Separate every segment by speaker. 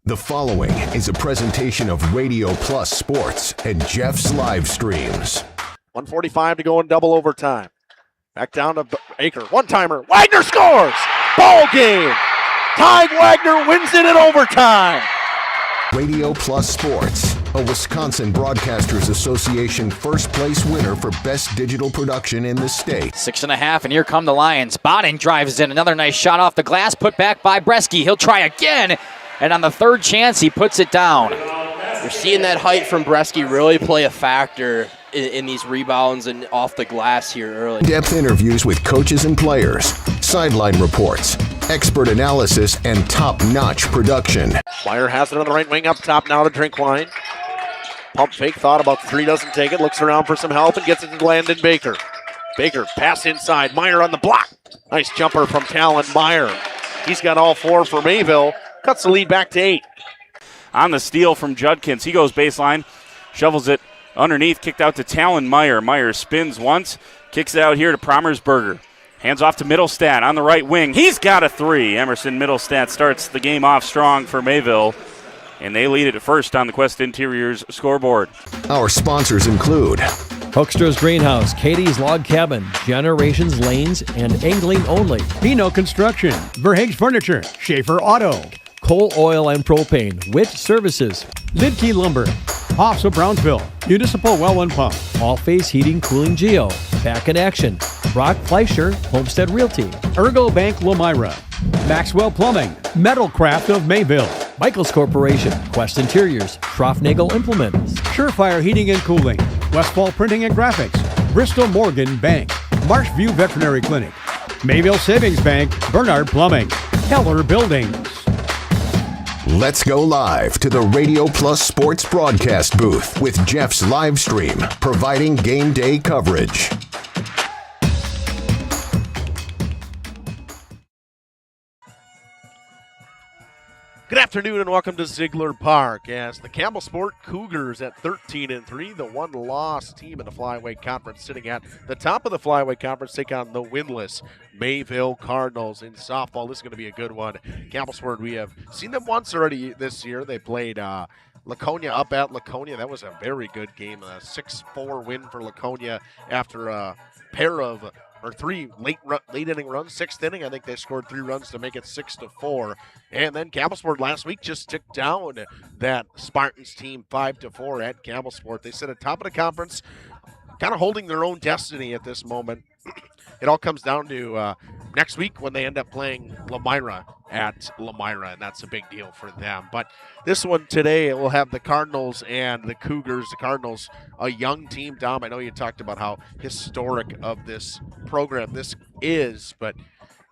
Speaker 1: The following is a presentation of Radio Plus Sports and Jeff's Livestreams.
Speaker 2: 1:45 to go in double overtime. Back down to Baker. One-timer. Wagner scores! Ball game! Ty Wagner wins it in overtime.
Speaker 1: Radio Plus Sports, a Wisconsin Broadcasters Association first place winner for best digital production in the state.
Speaker 3: 6.5, and here come the Lions. Bodden drives in. Another nice shot off the glass, put back by Bresky. He'll try again, and on the third chance, he puts it down.
Speaker 4: You're seeing that height from Bresky really play a factor in these rebounds and off the glass here early.
Speaker 1: In-depth interviews with coaches and players, sideline reports, expert analysis, and top-notch production.
Speaker 2: Meyer has it on the right wing up top now to Drinkwine. Pump fake, thought about the three, doesn't take it, looks around for some help and gets it to Landon Baker. Baker, pass inside, Meyer on the block. Nice jumper from Talon Meyer. He's got all four for Mayville, cuts the lead back to 8.
Speaker 5: On the steal from Judkins, he goes baseline, shovels it underneath, kicked out to Talon Meyer. Meyer spins once, kicks it out here to Promersberger. Hands off to Middlestat on the right wing. He's got a three. Emerson Middlestat starts the game off strong for Mayville, and they lead it at first on the Quest Interiors scoreboard.
Speaker 1: Our sponsors include
Speaker 6: Hoekstra's Greenhouse, Katie's Log Cabin, Generations Lanes, and Angling Only.
Speaker 7: Pino Construction, Verhaeg's Furniture, Schaefer Auto,
Speaker 6: Coal Oil and Propane, Witt Services,
Speaker 7: Lidkey Lumber, Hoffs of Brownsville, Municipal Well and Pump,
Speaker 6: All Face Heating Cooling Geo, Back in Action, Brock Fleischer, Homestead Realty,
Speaker 7: Ergo Bank Lomira, Maxwell Plumbing, Metalcraft of Mayville,
Speaker 6: Michaels Corporation, Quest Interiors, Schroffnagel Implements,
Speaker 7: Surefire Heating and Cooling, Westfall Printing and Graphics, Bristol Morgan Bank, Marshview Veterinary Clinic, Mayville Savings Bank, Bernard Plumbing, Keller Buildings.
Speaker 1: Let's go live to the Radio Plus Sports broadcast booth with Jeff's Livestream, providing game day coverage.
Speaker 2: Good afternoon and welcome to Ziegler Park as the Campbellsport Cougars at 13-3, the one-loss team in the Flyweight Conference, sitting at the top of the Flyweight Conference, take on the winless Mayville Cardinals in softball. This is going to be a good one. Campbellsport, we have seen them once already this year. They played Laconia up at Laconia. That was a very good game, a 6-4 win for Laconia after a pair of three late inning runs. Sixth inning, I think they scored 3 runs to make it 6-4. And then Campbellsport last week just took down that Spartans team 5-4 at Campbellsport. They sit at top of the conference, kind of holding their own destiny at this moment. It all comes down to next week when they end up playing Lamira at Lamira, and that's a big deal for them. But this one today, it will have the Cardinals and the Cougars. The Cardinals, a young team. Dom, I know you talked about how historic of this program this is, but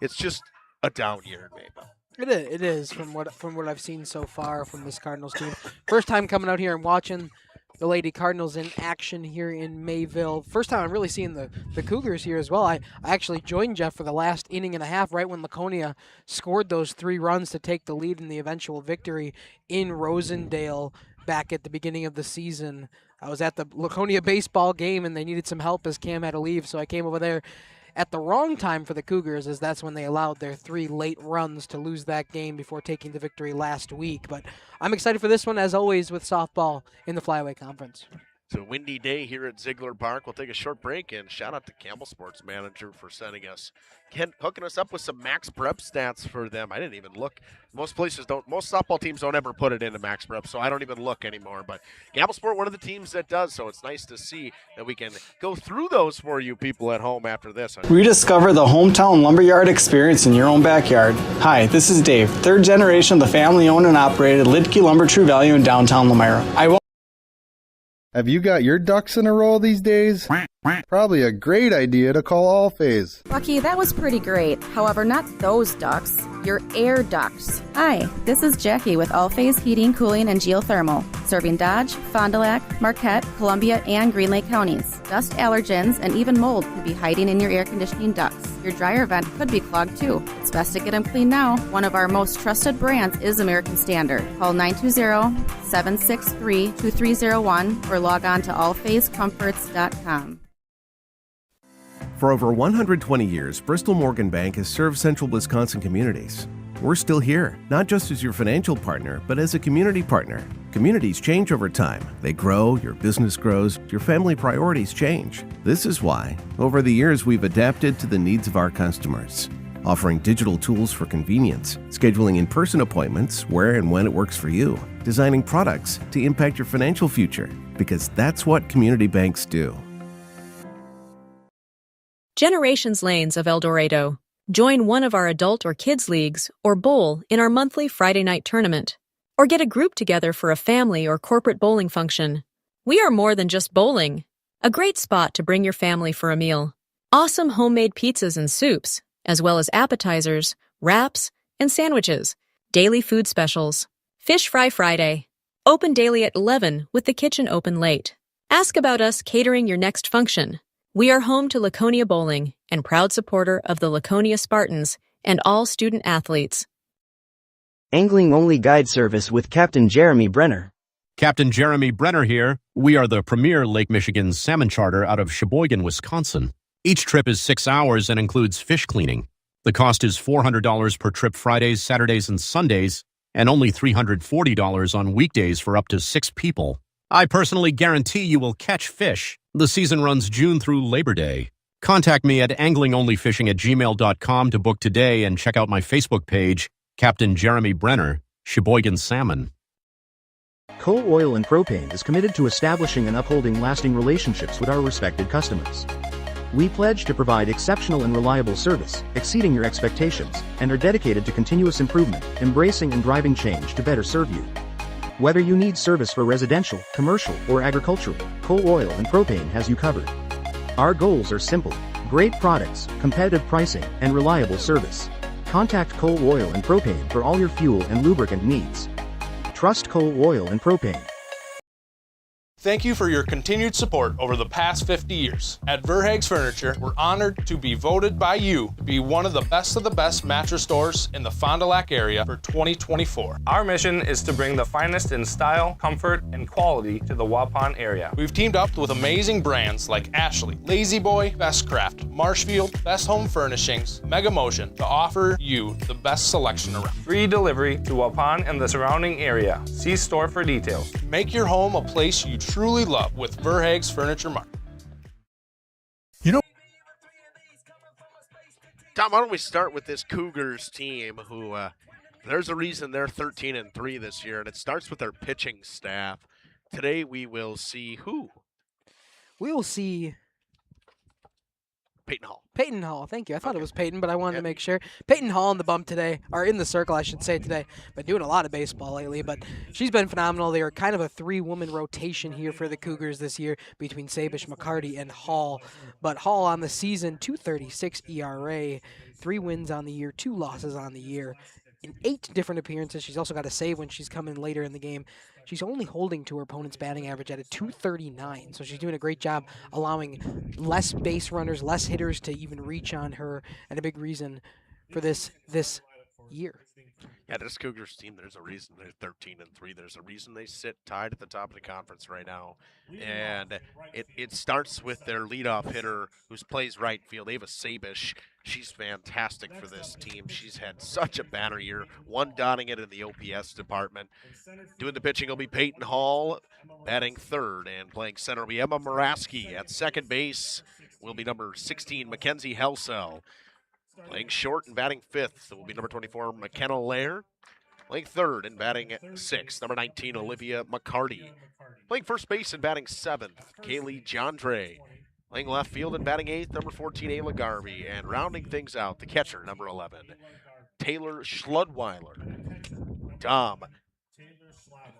Speaker 2: it's just a down year in Mayville.
Speaker 8: It is from what I've seen so far from this Cardinals team. First time coming out here and watching the Lady Cardinals in action here in Mayville. First time I'm really seeing the Cougars here as well. I actually joined Jeff for the last inning and a half right when Laconia scored those 3 runs to take the lead in the eventual victory in Rosendale back at the beginning of the season. I was at the Laconia baseball game and they needed some help as Cam had to leave, so I came over there. at the wrong time for the Cougars, as that's when they allowed their 3 late runs to lose that game before taking the victory last week. But I'm excited for this one, as always, with softball in the Flyway Conference.
Speaker 2: It's a windy day here at Ziegler Park. We'll take a short break, and shout out to Campbellsport's manager for sending us, hooking us up with some max prep stats for them. I didn't even look. Most softball teams don't ever put it into max prep, so I don't even look anymore. But Campbellsport, one of the teams that does, so it's nice to see that we can go through those for you people at home after this.
Speaker 9: Rediscover the hometown lumberyard experience in your own backyard. Hi, this is Dave, third generation of the family-owned and operated Lidke Lumber True Value in downtown Lamira.
Speaker 10: Have you got your ducks in a row these days? Probably a great idea to call Allphase.
Speaker 11: Lucky, that was pretty great. However, not those ducks. Your air ducts. Hi, this is Jackie with Allphase Heating, Cooling, and Geothermal, serving Dodge, Fond du Lac, Marquette, Columbia, and Green Lake counties. Dust allergens and even mold could be hiding in your air conditioning ducts. Your dryer vent could be clogged too. It's best to get them clean now. One of our most trusted brands is American Standard. Call 920-763-2301 or log on to allphasecomforts.com.
Speaker 12: For over 120 years, Bristol Morgan Bank has served central Wisconsin communities. We're still here, not just as your financial partner, but as a community partner. Communities change over time. They grow, your business grows, your family priorities change. This is why, over the years, we've adapted to the needs of our customers, offering digital tools for convenience, scheduling in-person appointments where and when it works for you, designing products to impact your financial future, because that's what community banks do.
Speaker 13: Generations Lanes of El Dorado. Join one of our adult or kids leagues or bowl in our monthly Friday night tournament. Or get a group together for a family or corporate bowling function. We are more than just bowling. A great spot to bring your family for a meal. Awesome homemade pizzas and soups, as well as appetizers, wraps, and sandwiches. Daily food specials. Fish Fry Friday. Open daily at 11 with the kitchen open late. Ask about us catering your next function. We are home to Laconia Bowling and proud supporter of the Laconia Spartans and all student athletes.
Speaker 14: Angling-only guide service with Captain Jeremy Brenner.
Speaker 15: Captain Jeremy Brenner here. We are the premier Lake Michigan salmon charter out of Sheboygan, Wisconsin. Each trip is 6 hours and includes fish cleaning. The cost is $400 per trip Fridays, Saturdays, and Sundays, and only $340 on weekdays for up to 6 people. I personally guarantee you will catch fish. The season runs June through Labor Day. Contact me at anglingonlyfishing@gmail.com to book today and check out my Facebook page, Captain Jeremy Brenner, Sheboygan Salmon.
Speaker 14: Coal Oil and Propane is committed to establishing and upholding lasting relationships with our respected customers. We pledge to provide exceptional and reliable service, exceeding your expectations, and are dedicated to continuous improvement, embracing and driving change to better serve you. Whether you need service for residential, commercial, or agricultural, Coal Oil and Propane has you covered. Our goals are simple: great products, competitive pricing, and reliable service. Contact Coal Oil and Propane for all your fuel and lubricant needs. Trust Coal Oil and Propane.
Speaker 16: Thank you for your continued support over the past 50 years. At Verhaeg's Furniture, we're honored to be voted by you to be one of the best mattress stores in the Fond du Lac area for 2024.
Speaker 17: Our mission is to bring the finest in style, comfort, and quality to the Waupun area.
Speaker 16: We've teamed up with amazing brands like Ashley, Lazy Boy, Bestcraft, Marshfield, Best Home Furnishings, Mega Motion to offer you the best selection around.
Speaker 17: Free delivery to Waupun and the surrounding area. See store for details.
Speaker 16: Make your home a place you truly love with Verhaeg's Furniture Mart.
Speaker 2: Tom, why don't we start with this Cougars team who there's a reason they're 13-3 this year, and it starts with their pitching staff. Today we will see who?
Speaker 8: We will see
Speaker 2: Peyton Hall.
Speaker 8: Peyton Hall, thank you. I thought it was Peyton, but I wanted to make sure. Peyton Hall in the bump today, or in the circle, I should say today. Been doing a lot of baseball lately, but she's been phenomenal. They are kind of a 3-woman rotation here for the Cougars this year between Sabish, McCarty, and Hall. But Hall on the season, 2.36 ERA, 3 wins on the year, 2 losses on the year. In 8 different appearances. She's also got a save when she's come in later in the game. She's only holding to her opponent's batting average at a 239, so she's doing a great job allowing less base runners, less hitters to even reach on her, and a big reason for this year.
Speaker 2: Yeah, this Cougars team, there's a reason they're 13-3. There's a reason they sit tied at the top of the conference right now. And it starts with their leadoff hitter who plays right field, Ava Sabish. She's fantastic for this team. She's had such a banner year, one dotting it in the OPS department. Doing the pitching will be Peyton Hall, batting third, and playing center will be Emma Moraski. At second base will be number 16, Mackenzie Helsell. Playing short and batting fifth will be number 24, McKenna Lair. Playing third and batting sixth, number 19, Olivia McCarty. Playing first base and batting seventh, Kaylee Jandre. Playing left field and batting eighth, number 14, Ayla Garvey. And rounding things out, the catcher, number 11, Taylor Schludweiler. Tom,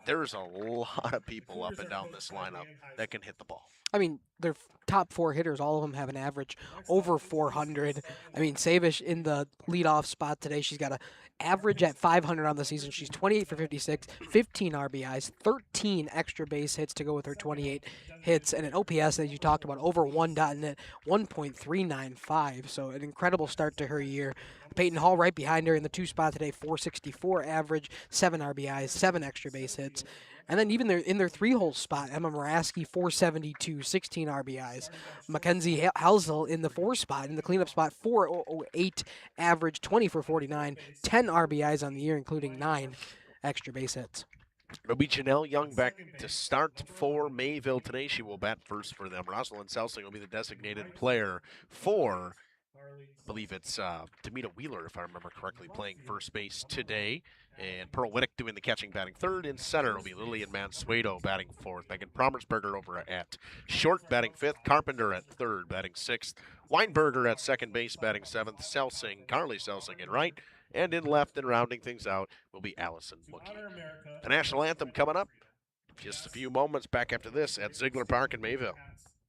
Speaker 2: there's a lot of people up and down this lineup that can hit the ball.
Speaker 8: I mean, their top four hitters, all of them have an average over 400. I mean, Savish in the leadoff spot today, she's got an average at 500 on the season. She's 28 for 56, 15 RBIs, 13 extra base hits to go with her 28 hits, and an OPS, as you talked about, over 1.395. So an incredible start to her year. Peyton Hall right behind her in the two spot today, 464 average, 7 RBIs, 7 extra base hits. And then even in their three-hole spot, Emma Moraski, 472, 16 RBIs. Mackenzie Helsell in the four spot, in the cleanup spot, 408 average, 20 for 49, 10 RBIs on the year, including 9 extra base hits.
Speaker 2: It'll be Janelle Youngbeck to start for Mayville today. She will bat first for them. Rosalind Selsing will be the designated player for, I believe it's Demita Wheeler, if I remember correctly, playing first base today. And Pearl Wittick doing the catching, batting third. In center will be Lillian Mansueto batting fourth. Megan Promersberger over at short, batting fifth. Carpenter at third, batting sixth. Weinberger at second base, batting seventh. Selsing, Carly Selsing in right. And in left and rounding things out will be Allison Mookie. The national anthem coming up just a few moments back after this at Ziegler Park in Mayville.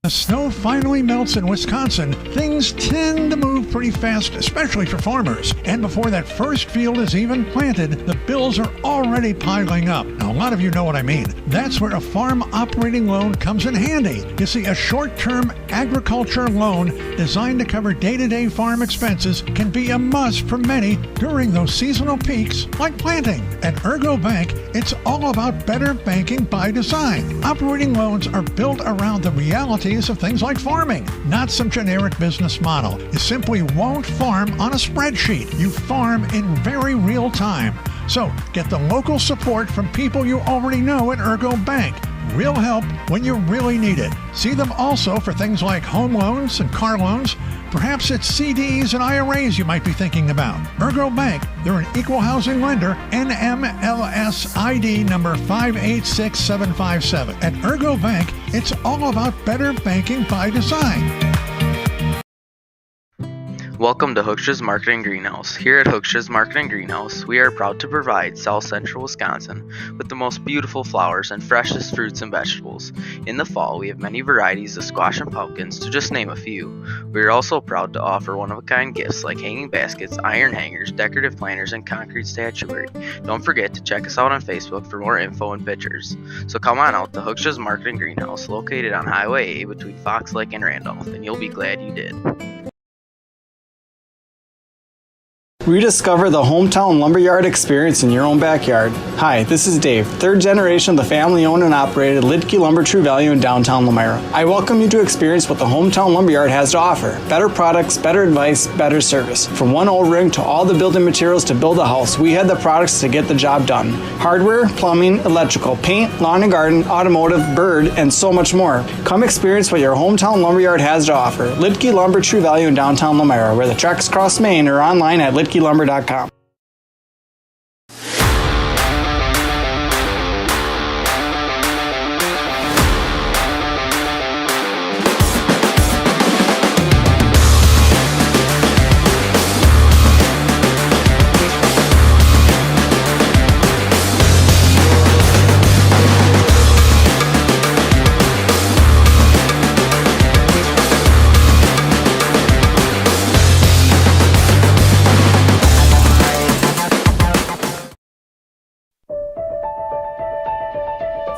Speaker 18: The snow finally melts in Wisconsin. Things tend to move pretty fast, especially for farmers. And before that first field is even planted, the bills are already piling up. Now, a lot of you know what I mean. That's where a farm operating loan comes in handy. You see, a short-term agriculture loan designed to cover day-to-day farm expenses can be a must for many during those seasonal peaks like planting. At Ergo Bank, it's all about better banking by design. Operating loans are built around the realities of things like farming, not some generic business model. You simply won't farm on a spreadsheet. You farm in very real time. So get the local support from people you already know at Ergo Bank. Real help when you really need it. See them also for things like home loans and car loans. Perhaps it's CDs and IRAs you might be thinking about. Ergo Bank, they're an equal housing lender, NMLS ID number 586757. At Ergo Bank, it's all about better banking by design.
Speaker 19: Welcome to Hooksha's Marketing Greenhouse. Here at Hooksha's Marketing Greenhouse, we are proud to provide South Central Wisconsin with the most beautiful flowers and freshest fruits and vegetables. In the fall, we have many varieties of squash and pumpkins, to just name a few. We are also proud to offer one-of-a-kind gifts like hanging baskets, iron hangers, decorative planters, and concrete statuary. Don't forget to check us out on Facebook for more info and pictures. So come on out to Hooksha's Marketing Greenhouse, located on Highway A between Fox Lake and Randolph, and you'll be glad you did.
Speaker 9: Rediscover the hometown lumberyard experience in your own backyard. Hi, this is Dave, third generation of the family-owned and operated Lidke Lumber True Value in downtown Elmira. I welcome you to experience what the hometown lumberyard has to offer. Better products, better advice, better service. From one O-ring to all the building materials to build a house, we had the products to get the job done. Hardware, plumbing, electrical, paint, lawn and garden, automotive, bird, and so much more. Come experience what your hometown lumberyard has to offer. Lidke Lumber True Value in downtown Elmira, where the tracks cross Main, or online at lidkelumber.com.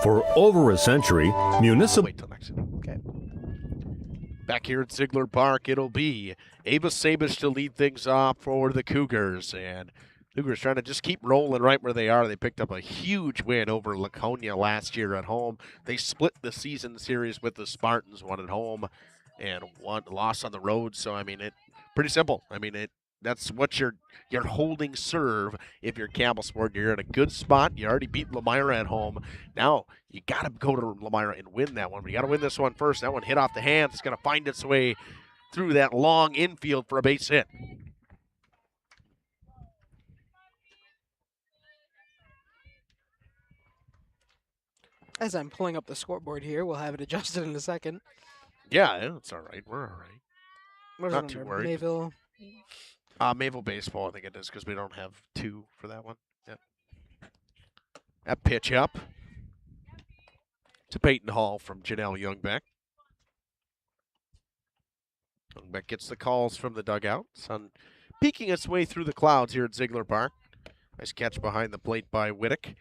Speaker 6: For over a century, municipal...
Speaker 2: Wait till next. Okay. Back here at Ziegler Park, it'll be Ava Sabish to lead things off for the Cougars. And Cougars trying to just keep rolling right where they are. They picked up a huge win over Laconia last year at home. They split the season series with the Spartans, one at home and one loss on the road. So, I mean, pretty simple. I mean, that's what you're holding serve if you're Campbellsport. You're in a good spot. You already beat Lemira at home. Now you got to go to Lemira and win that one. But you got to win this one first. That one hit off the hands. It's going to find its way through that long infield for a base hit.
Speaker 8: As I'm pulling up the scoreboard here, we'll have it adjusted in a second.
Speaker 2: Yeah, it's all right. We're all right.
Speaker 8: What is
Speaker 2: Not
Speaker 8: it
Speaker 2: too
Speaker 8: under?
Speaker 2: worried.
Speaker 8: Mayville.
Speaker 2: Mayville baseball, I think it is, because we don't have 2 for that one. Yep. That pitch up to Peyton Hall from Janelle Youngbeck. Youngbeck gets the calls from the dugout. Sun peeking its way through the clouds here at Ziegler Park. Nice catch behind the plate by Whittick.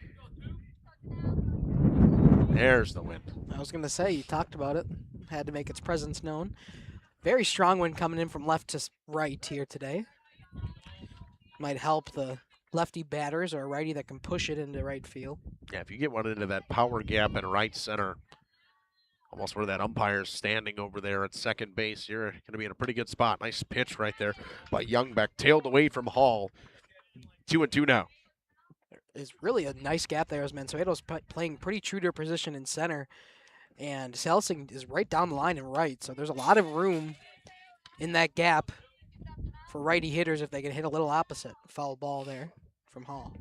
Speaker 2: There's the wind.
Speaker 8: I was going to say, you talked about it. Had to make its presence known. Very strong wind coming in from left to right here today. Might help the lefty batters or a righty that can push it into right field.
Speaker 2: Yeah, if you get one into that power gap in right center, almost where that umpire's standing over there at second base, you're going to be in a pretty good spot. Nice pitch right there by Youngbeck. Tailed away from Hall. 2-2 now.
Speaker 8: Is really a nice gap there as Mansueto's playing pretty true to her position in center, and Selsing is right down the line and right, so there's a lot of room in that gap for righty hitters if they can hit a little opposite. Foul ball there from Hall.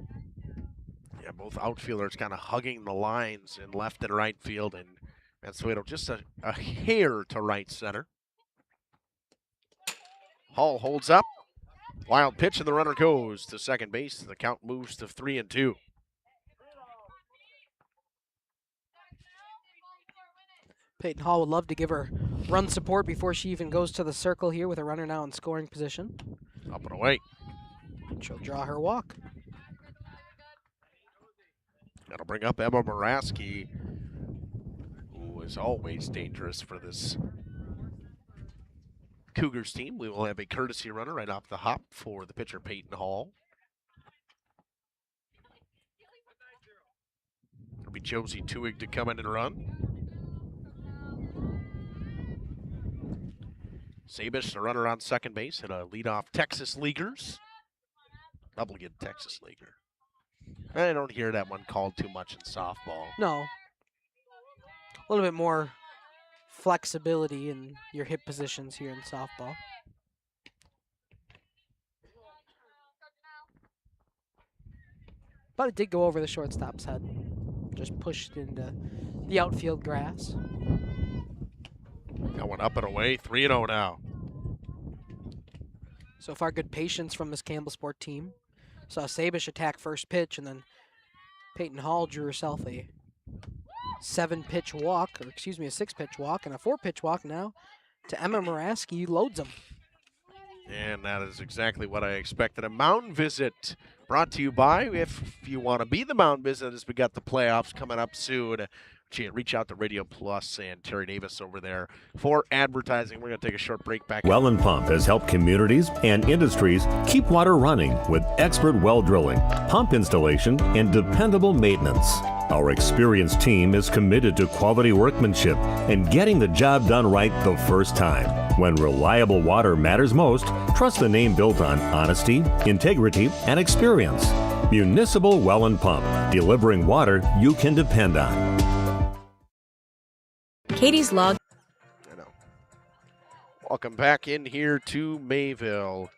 Speaker 2: Yeah, both outfielders kind of hugging the lines in left and right field, and Mansueto just a hair to right center. Hall holds up. Wild pitch, and the runner goes to second base. The count moves to 3-2.
Speaker 8: Peyton Hall would love to give her run support before she even goes to the circle here with a runner now in scoring position.
Speaker 2: Up and away.
Speaker 8: She'll draw her walk.
Speaker 2: That'll bring up Emma Moraski, who is always dangerous for this Cougars team. We will have a courtesy runner right off the hop for the pitcher, Peyton Hall. It'll be Josie Tuig to come in and run. Sabish, the runner on second base, and a leadoff Texas Leaguers. Double-good Texas Leaguer. I don't hear that one called too much in softball.
Speaker 8: No. A little bit more flexibility in your hip positions here in softball. But it did go over the shortstop's head. Just pushed into the outfield grass.
Speaker 2: That one up and away, 3-0 now.
Speaker 8: So far, good patience from this Campbellsport team. Saw Sabish attack first pitch, and then Peyton Hall drew herself a 7-pitch walk, or excuse me, a 6-pitch walk, and a 4-pitch walk now to Emma Moraski. Loads them.
Speaker 2: And that is exactly what I expected. A mound visit brought to you by, if you want to be the mound visit, as we got the playoffs coming up soon, reach out to Radio Plus and Terry Davis over there for advertising. We're going to take a short break back.
Speaker 20: Well and Pump has helped communities and industries keep water running with expert well drilling, pump installation, and dependable maintenance. Our experienced team is committed to quality workmanship and getting the job done right the first time. When reliable water matters most, trust the name built on honesty, integrity, and experience. Municipal Well and Pump, delivering water you can depend on.
Speaker 13: Katie's log.
Speaker 2: Welcome back in here to Mayville.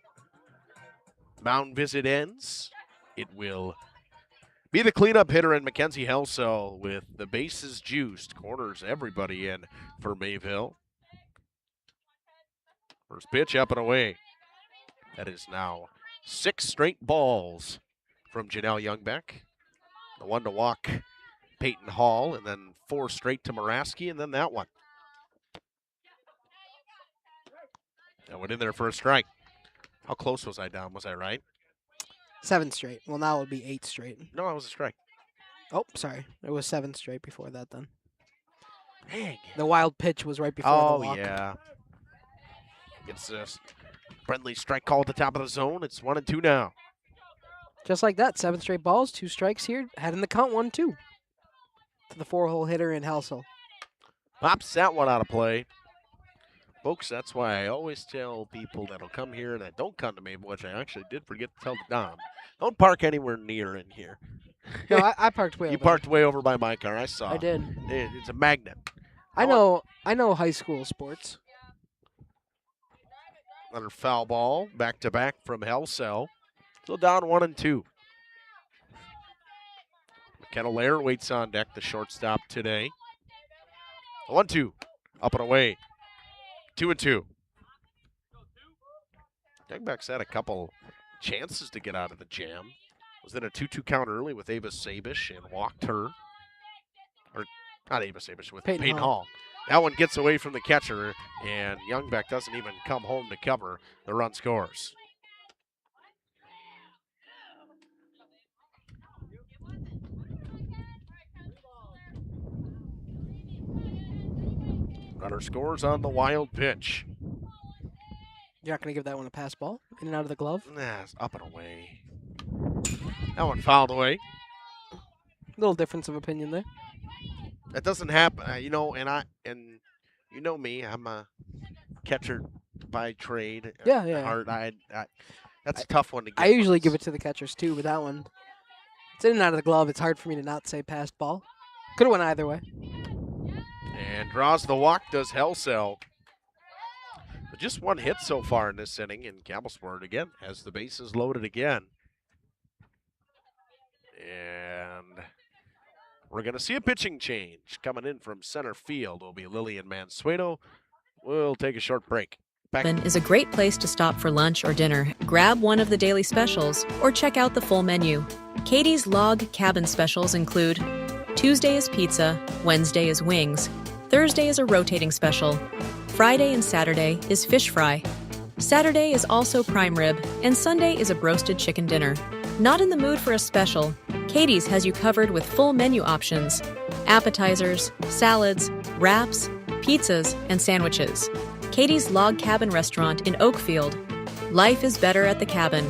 Speaker 2: Mound visit ends. It will be the cleanup hitter in Mackenzie Helsel with the bases juiced. Corners everybody in for Mayville. First pitch up and away. That is now 6 straight balls from Janelle Youngbeck. The one to walk Peyton Hall, and then 4 straight to Moraski, and then that one. That went in there for a strike. How close was I down? Was I right?
Speaker 8: 7 straight. Well, now it would be 8 straight.
Speaker 2: No, it was a strike.
Speaker 8: Oh, sorry. It was 7 straight before that then.
Speaker 2: Dang.
Speaker 8: The wild pitch was right before the walk.
Speaker 2: Oh, yeah. It's a friendly strike call at the top of the zone. It's 1-2 now.
Speaker 8: Just like that, 7 straight balls, 2 strikes here. Had in the count 1-2 to the 4-hole hitter in Helsel.
Speaker 2: Pops that one out of play. Folks, that's why I always tell people that'll come here and that don't come to Mayville, which I actually did forget to tell Dom, don't park anywhere near in here.
Speaker 8: No, I parked way over.
Speaker 2: You parked way over by my car. I saw.
Speaker 8: I did.
Speaker 2: It's a magnet.
Speaker 8: I know high school sports.
Speaker 2: Another foul ball, back-to-back from Helsel. Still down 1-2. McKenna Lair waits on deck, the shortstop today. 1-2, up and away. 2-2. Youngbucks had a couple chances to get out of the jam. Was in a 2-2 count early with Ava Sabish and walked her. Or not Ava Sabish, with Peyton Hall. That one gets away from the catcher, and Youngbeck doesn't even come home to cover. The run scores. Runner scores on the wild pitch.
Speaker 8: You're not going to give that one a pass ball? In and out of the glove?
Speaker 2: Nah, it's up and away. That one fouled away.
Speaker 8: Little difference of opinion there.
Speaker 2: That doesn't happen, you know, and you know me, I'm a catcher by trade.
Speaker 8: Yeah.
Speaker 2: Heart. That's a tough one to get.
Speaker 8: I usually give it to the catchers too, but that one, it's in and out of the glove. It's hard for me to not say passed ball. Could have went either way.
Speaker 2: And draws the walk, does Helsel. But just one hit so far in this inning, and Campbellsport again has the bases loaded again. And we're going to see a pitching change. Coming in from center field will be Lillian Mansueto. We'll take a short break.
Speaker 13: Is a great place to stop for lunch or dinner. Grab one of the daily specials or check out the full menu. Katie's Log Cabin specials include Tuesday is pizza, Wednesday is wings, Thursday is a rotating special, Friday and Saturday is fish fry, Saturday is also prime rib, and Sunday is a broasted chicken dinner. Not in the mood for a special? Katie's has you covered with full menu options, appetizers, salads, wraps, pizzas, and sandwiches. Katie's Log Cabin Restaurant in Oakfield. Life is better at the cabin.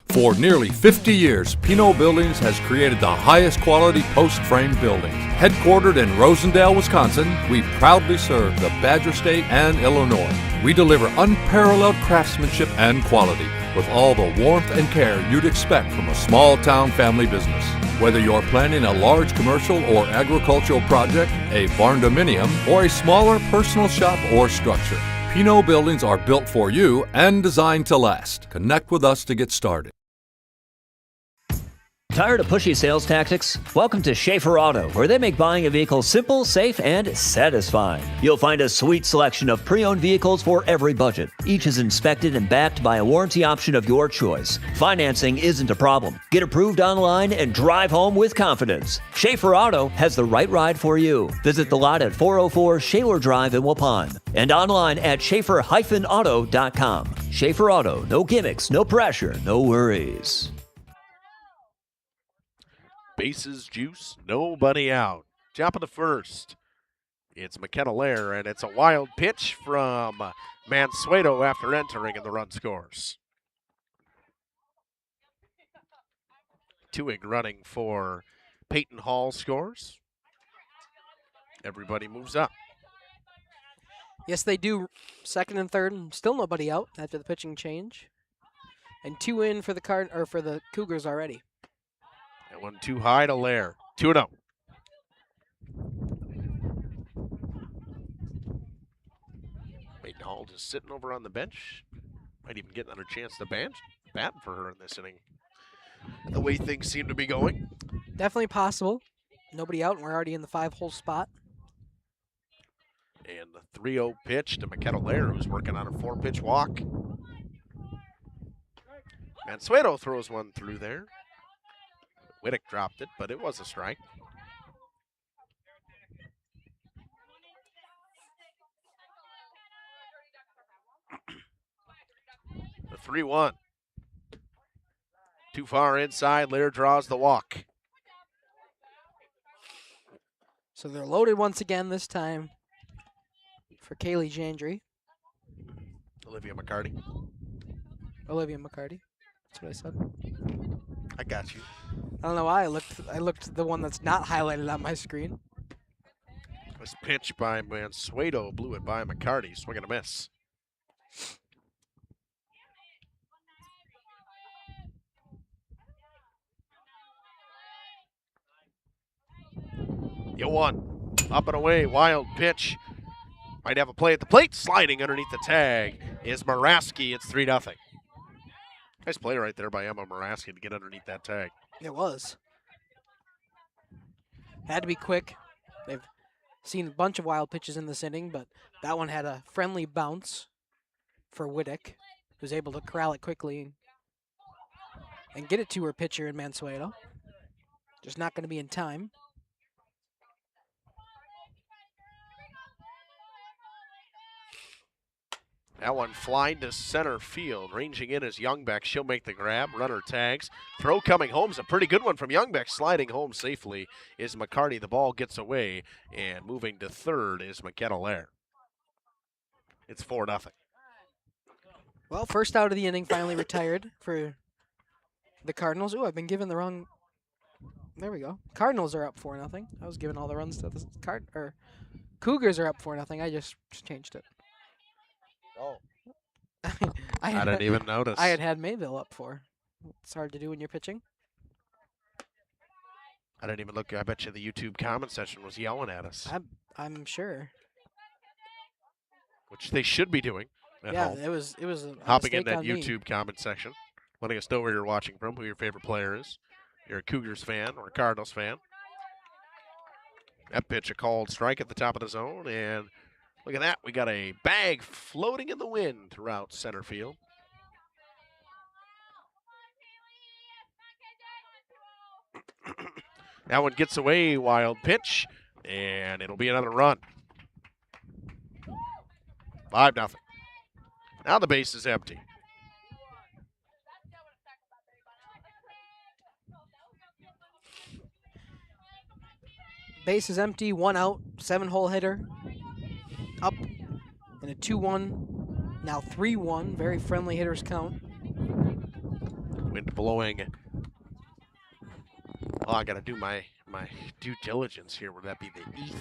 Speaker 21: For nearly 50 years, Pinot Buildings has created the highest quality post-frame buildings. Headquartered in Rosendale, Wisconsin, we proudly serve the Badger State and Illinois. We deliver unparalleled craftsmanship and quality with all the warmth and care you'd expect from a small-town family business. Whether you're planning a large commercial or agricultural project, a barn-dominium, or a smaller personal shop or structure, Pinot Buildings are built for you and designed to last. Connect with us to get started.
Speaker 22: Tired of pushy sales tactics? Welcome to Schaefer Auto, where they make buying a vehicle simple, safe, and satisfying. You'll find a sweet selection of pre-owned vehicles for every budget. Each is inspected and backed by a warranty option of your choice. Financing isn't a problem. Get approved online and drive home with confidence. Schaefer Auto has the right ride for you. Visit the lot at 404 Shaler Drive in Waupun and online at schaefer-auto.com. Schaefer Auto, no gimmicks, no pressure, no worries.
Speaker 2: Bases juice, nobody out. Top of the first. It's McKenna Lair, and it's a wild pitch from Mansueto after entering, and the run scores. Tuig running for Peyton Hall scores. Everybody moves up.
Speaker 8: Yes, they do. Second and third, and still nobody out after the pitching change. And 2 in for the Cougars already.
Speaker 2: That one too high to Lair. 2-0. Peyton Hall just sitting over on the bench. Might even get another chance to bat for her in this inning. The way things seem to be going.
Speaker 8: Definitely possible. Nobody out, and we're already in the 5-hole spot.
Speaker 2: And the 3-0 pitch to McKenna Lair, who's working on a 4-pitch walk. Mansueto throws one through there. Whittick dropped it, but it was a strike. The 3-1. Too far inside. Lair draws the walk.
Speaker 8: So they're loaded once again this time for Kaylee Jandry.
Speaker 2: Olivia McCarty.
Speaker 8: Olivia McCarty. That's what I said.
Speaker 2: I got you.
Speaker 8: I don't know why I looked the one that's not highlighted on my screen.
Speaker 2: This pitch by Mansueto blew it by McCarty. Swing and a miss. You won. Up and away. Wild pitch. Might have a play at the plate. Sliding underneath the tag is Muraski. It's 3-0. Nice play right there by Emma Muraski to get underneath that tag.
Speaker 8: It was. Had to be quick. They've seen a bunch of wild pitches in this inning, but that one had a friendly bounce for Wittick, who's able to corral it quickly and get it to her pitcher in Mansueto. Just not going to be in time.
Speaker 2: That one flying to center field. Ranging in is Youngbeck. She'll make the grab. Runner tags. Throw coming home is a pretty good one from Youngbeck. Sliding home safely is McCarty. The ball gets away. And moving to third is McKenna-Lair. It's 4-0.
Speaker 8: Well, first out of the inning, finally retired for the Cardinals. Ooh, I've been given the wrong. There we go. Cardinals are up 4-0. I was giving all the runs to the Cougars are up 4-0. I just changed it.
Speaker 2: Oh.
Speaker 8: I
Speaker 2: didn't even notice.
Speaker 8: I had Mayville up 4. It's hard to do when you're pitching.
Speaker 2: I didn't even look. I bet you the YouTube comment section was yelling at us.
Speaker 8: I'm sure.
Speaker 2: Which they should be doing at home.
Speaker 8: it was a
Speaker 2: hopping in
Speaker 8: mistake
Speaker 2: that
Speaker 8: on
Speaker 2: YouTube comment section, letting us know where you're watching from, who your favorite player is. You're a Cougars fan or a Cardinals fan. That pitch, a called strike at the top of the zone, and look at that. We got a bag floating in the wind throughout center field. That one gets away, wild pitch, and it'll be another run. 5-0. Now the base is empty.
Speaker 8: Base is empty, 1 out, 7-hole hitter. Up in a 2-1, now 3-1. Very friendly hitters count.
Speaker 2: Wind blowing. Oh, I got to do my due diligence here. Would that be the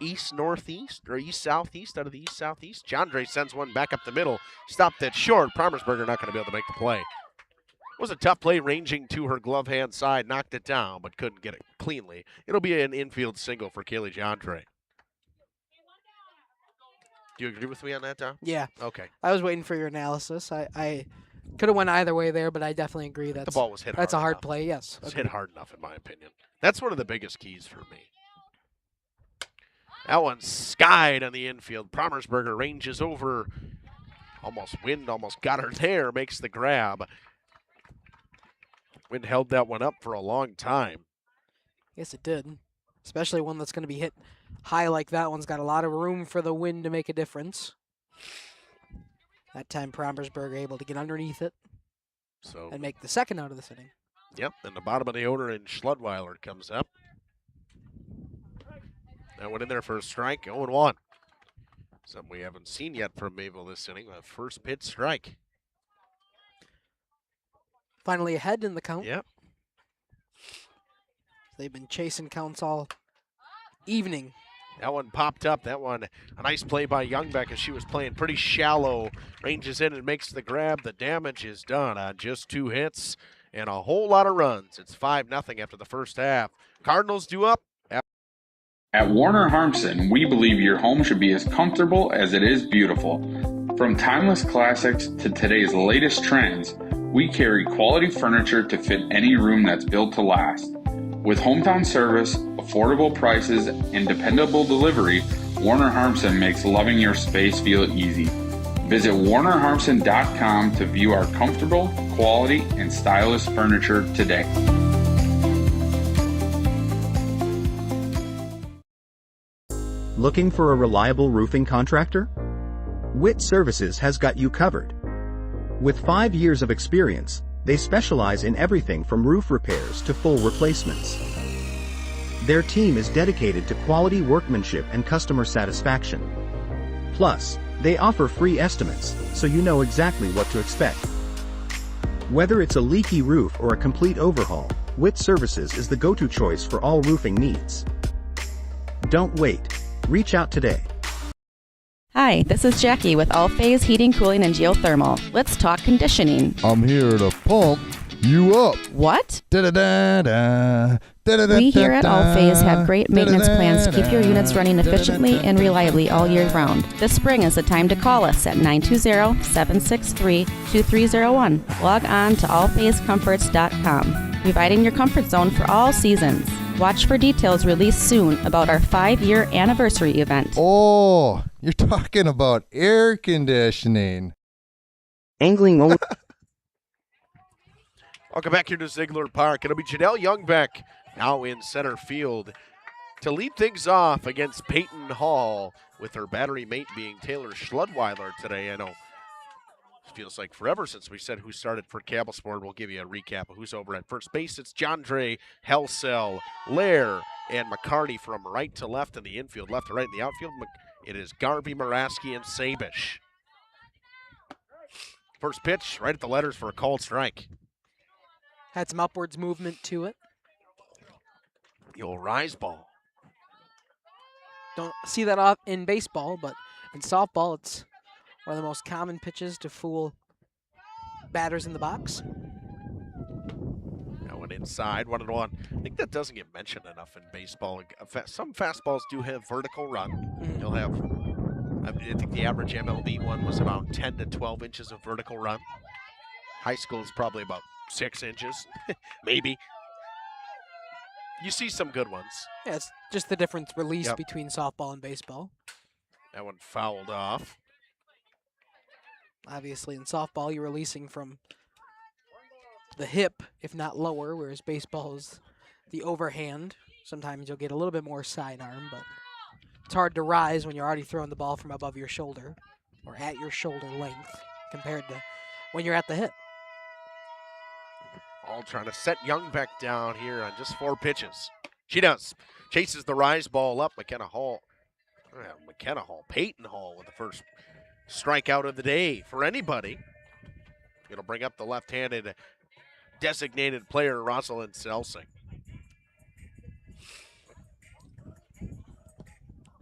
Speaker 2: east-northeast or east-southeast out of the east-southeast? Jandre sends one back up the middle. Stopped it short. Promersberger not going to be able to make the play. It was a tough play ranging to her glove hand side. Knocked it down, but couldn't get it cleanly. It'll be an infield single for Kaylee Jandre. Do you agree with me on that, Tom?
Speaker 8: Yeah.
Speaker 2: Okay.
Speaker 8: I was waiting for your analysis. I could have went either way there, but I definitely agree that
Speaker 2: The ball was hit
Speaker 8: that's a hard
Speaker 2: enough.
Speaker 8: play, yes.
Speaker 2: It was hit hard enough, in my opinion. That's one of the biggest keys for me. That one skied on the infield. Promersberger ranges over. Wind almost got her there, makes the grab. Wind held that one up for a long time.
Speaker 8: Yes, it did. Especially one that's going to be hit high like that one's got a lot of room for the wind to make a difference. That time Promersberger able to get underneath it and make the second out of this inning.
Speaker 2: Yep, and the bottom of the order in Schludweiler comes up. That went in there for a strike, 0-1. Something we haven't seen yet from Mayville this inning, a first pitch strike.
Speaker 8: Finally ahead in the count.
Speaker 2: Yep.
Speaker 8: They've been chasing counts all evening.
Speaker 2: That one popped up. That one, a nice play by Youngbeck as she was playing pretty shallow. Ranges in and makes the grab. The damage is done on just 2 hits and a whole lot of runs. It's 5-0 after the first half. Cardinals due up.
Speaker 3: At Warner Harmson, we believe your home should be as comfortable as it is beautiful. From timeless classics to today's latest trends, we carry quality furniture to fit any room that's built to last. With hometown service, affordable prices, and dependable delivery, Warner Harmson makes loving your space feel easy. Visit WarnerHarmson.com to view our comfortable, quality, and stylish furniture today.
Speaker 14: Looking for a reliable roofing contractor? Witt Services has got you covered. With 5 years of experience, they specialize in everything from roof repairs to full replacements. Their team is dedicated to quality workmanship and customer satisfaction. Plus, they offer free estimates, so you know exactly what to expect. Whether it's a leaky roof or a complete overhaul, Witt Services is the go-to choice for all roofing needs. Don't wait. Reach out today.
Speaker 11: Hi, this is Jackie with All Phase Heating, Cooling, and Geothermal. Let's talk conditioning.
Speaker 10: I'm here to pump you up.
Speaker 11: What?
Speaker 10: Da-da-da-da.
Speaker 11: We here at All Phase have great maintenance plans to keep your units running efficiently and reliably all year round. This spring is the time to call us at 920-763-2301. Log on to allphasecomforts.com, providing your comfort zone for all seasons. Watch for details released soon about our 5-year anniversary event.
Speaker 10: Oh, you're talking about air conditioning.
Speaker 14: Angling only.
Speaker 2: Welcome back here to Ziegler Park. It'll be Janelle Youngbeck now in center field to lead things off against Peyton Hall, with her battery mate being Taylor Schludweiler today. I know it feels like forever since we said who started for Campbellsport. We'll give you a recap of who's over at first base. It's Jandre, Helsell, Lair, and McCarty from right to left in the infield, left to right in the outfield. It is Garvey, Muraski, and Sabish. First pitch, right at the letters for a called strike.
Speaker 8: Had some upwards movement to it.
Speaker 2: The old rise ball.
Speaker 8: Don't see that off in baseball, but in softball, it's one of the most common pitches to fool batters in the box.
Speaker 2: That one inside, 1-1. I think that doesn't get mentioned enough in baseball. Some fastballs do have vertical run. You'll have, I think the average MLB one was about 10 to 12 inches of vertical run. High school is probably about 6 inches, maybe. You see some good ones.
Speaker 8: Yeah, it's just the difference release between softball and baseball.
Speaker 2: That one fouled off.
Speaker 8: Obviously, in softball, you're releasing from the hip, if not lower, whereas baseball is the overhand. Sometimes you'll get a little bit more sidearm, but it's hard to rise when you're already throwing the ball from above your shoulder or at your shoulder length compared to when you're at the hip.
Speaker 2: All trying to set Youngbeck down here on just 4 pitches. She does. Chases the rise ball up. Peyton Hall, with the first strikeout of the day for anybody. It'll bring up the left-handed designated player, Rosalind Selsing.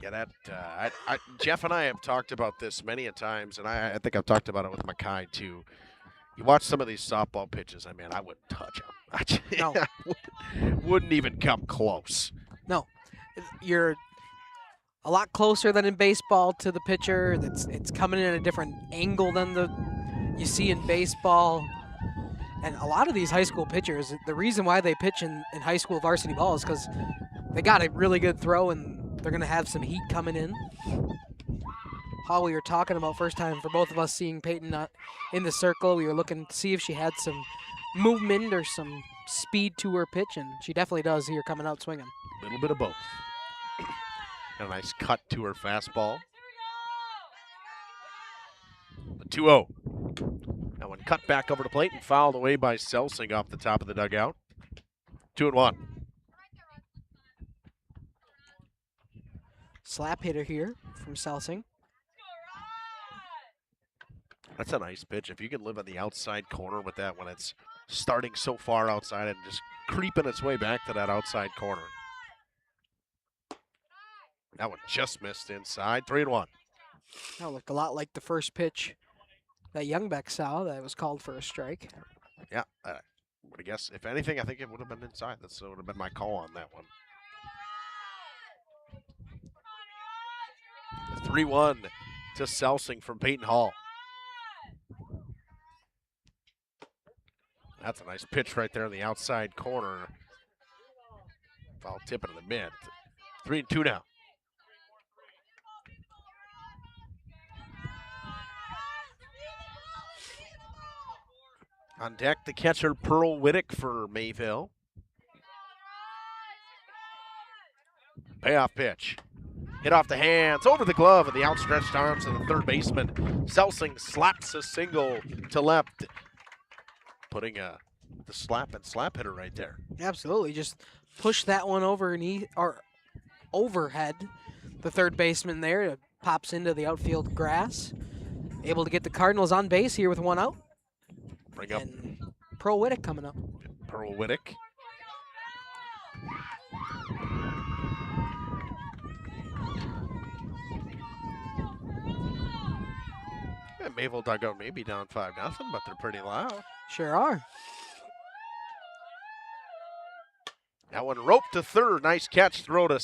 Speaker 2: Yeah, Jeff and I have talked about this many a times, and I think I've talked about it with Mackay too. You watch some of these softball pitches, I wouldn't touch them.
Speaker 8: No.
Speaker 2: Wouldn't even come close.
Speaker 8: No. You're a lot closer than in baseball to the pitcher. It's coming in at a different angle than you see in baseball. And a lot of these high school pitchers, the reason why they pitch in high school varsity ball is because they got a really good throw and they're going to have some heat coming in. How we were talking about first time for both of us seeing Peyton in the circle. We were looking to see if she had some movement or some speed to her pitch, and she definitely does here coming out swinging.
Speaker 2: A little bit of both. Got a nice cut to her fastball. The 2-0. That one cut back over the plate and fouled away by Selsing off the top of the dugout. 2-1.
Speaker 8: Slap hitter here from Selsing.
Speaker 2: That's a nice pitch. If you can live on the outside corner with that when it's starting so far outside and just creeping its way back to that outside corner. That one just missed inside. 3-1.
Speaker 8: That looked a lot like the first pitch that Youngbeck saw that was called for a strike.
Speaker 2: Yeah, I would guess. If anything, I think it would have been inside. That would have been my call on that one. The 3-1 to Selsing from Peyton Hall. That's a nice pitch right there in the outside corner. Foul tip into the mid. 3-2 now. On deck, the catcher, Pearl Whittick for Mayville. Payoff pitch. Hit off the hands, over the glove, and the outstretched arms of the third baseman. Selsing slaps a single to left. Putting the slap hitter right there.
Speaker 8: Absolutely. Just push that one over or overhead. The third baseman there. It pops into the outfield grass. Able to get the Cardinals on base here with 1 out.
Speaker 2: Bring up
Speaker 8: Pearl Whittick coming up.
Speaker 2: Pearl Whittick. Yeah, Mayville dugout may be down 5-0, but they're pretty loud.
Speaker 8: Sure are.
Speaker 2: That one roped to third. Nice catch. Throw to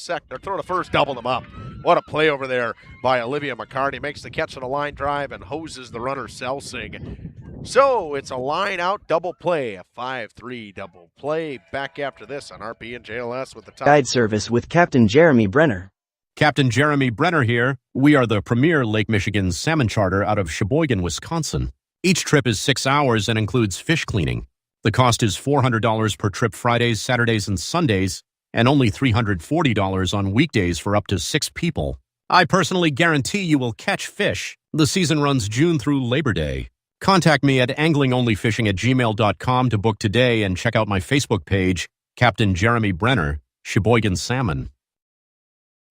Speaker 2: first. Double them up. What a play over there by Olivia McCarty. Makes the catch on a line drive and hoses the runner Selsing. So it's a line out double play, a 5-3 double play. Back after this on RP and JLS with the top.
Speaker 4: Guide service with Captain Jeremy Brenner.
Speaker 15: Captain Jeremy Brenner here. We are the premier Lake Michigan salmon charter out of Sheboygan, Wisconsin. Each trip is 6 hours and includes fish cleaning. The cost is $400 per trip Fridays, Saturdays, and Sundays, and only $340 on weekdays for up to 6 people. I personally guarantee you will catch fish. The season runs June through Labor Day. Contact me at anglingonlyfishing@gmail.com to book today and check out my Facebook page, Captain Jeremy Brenner, Sheboygan Salmon.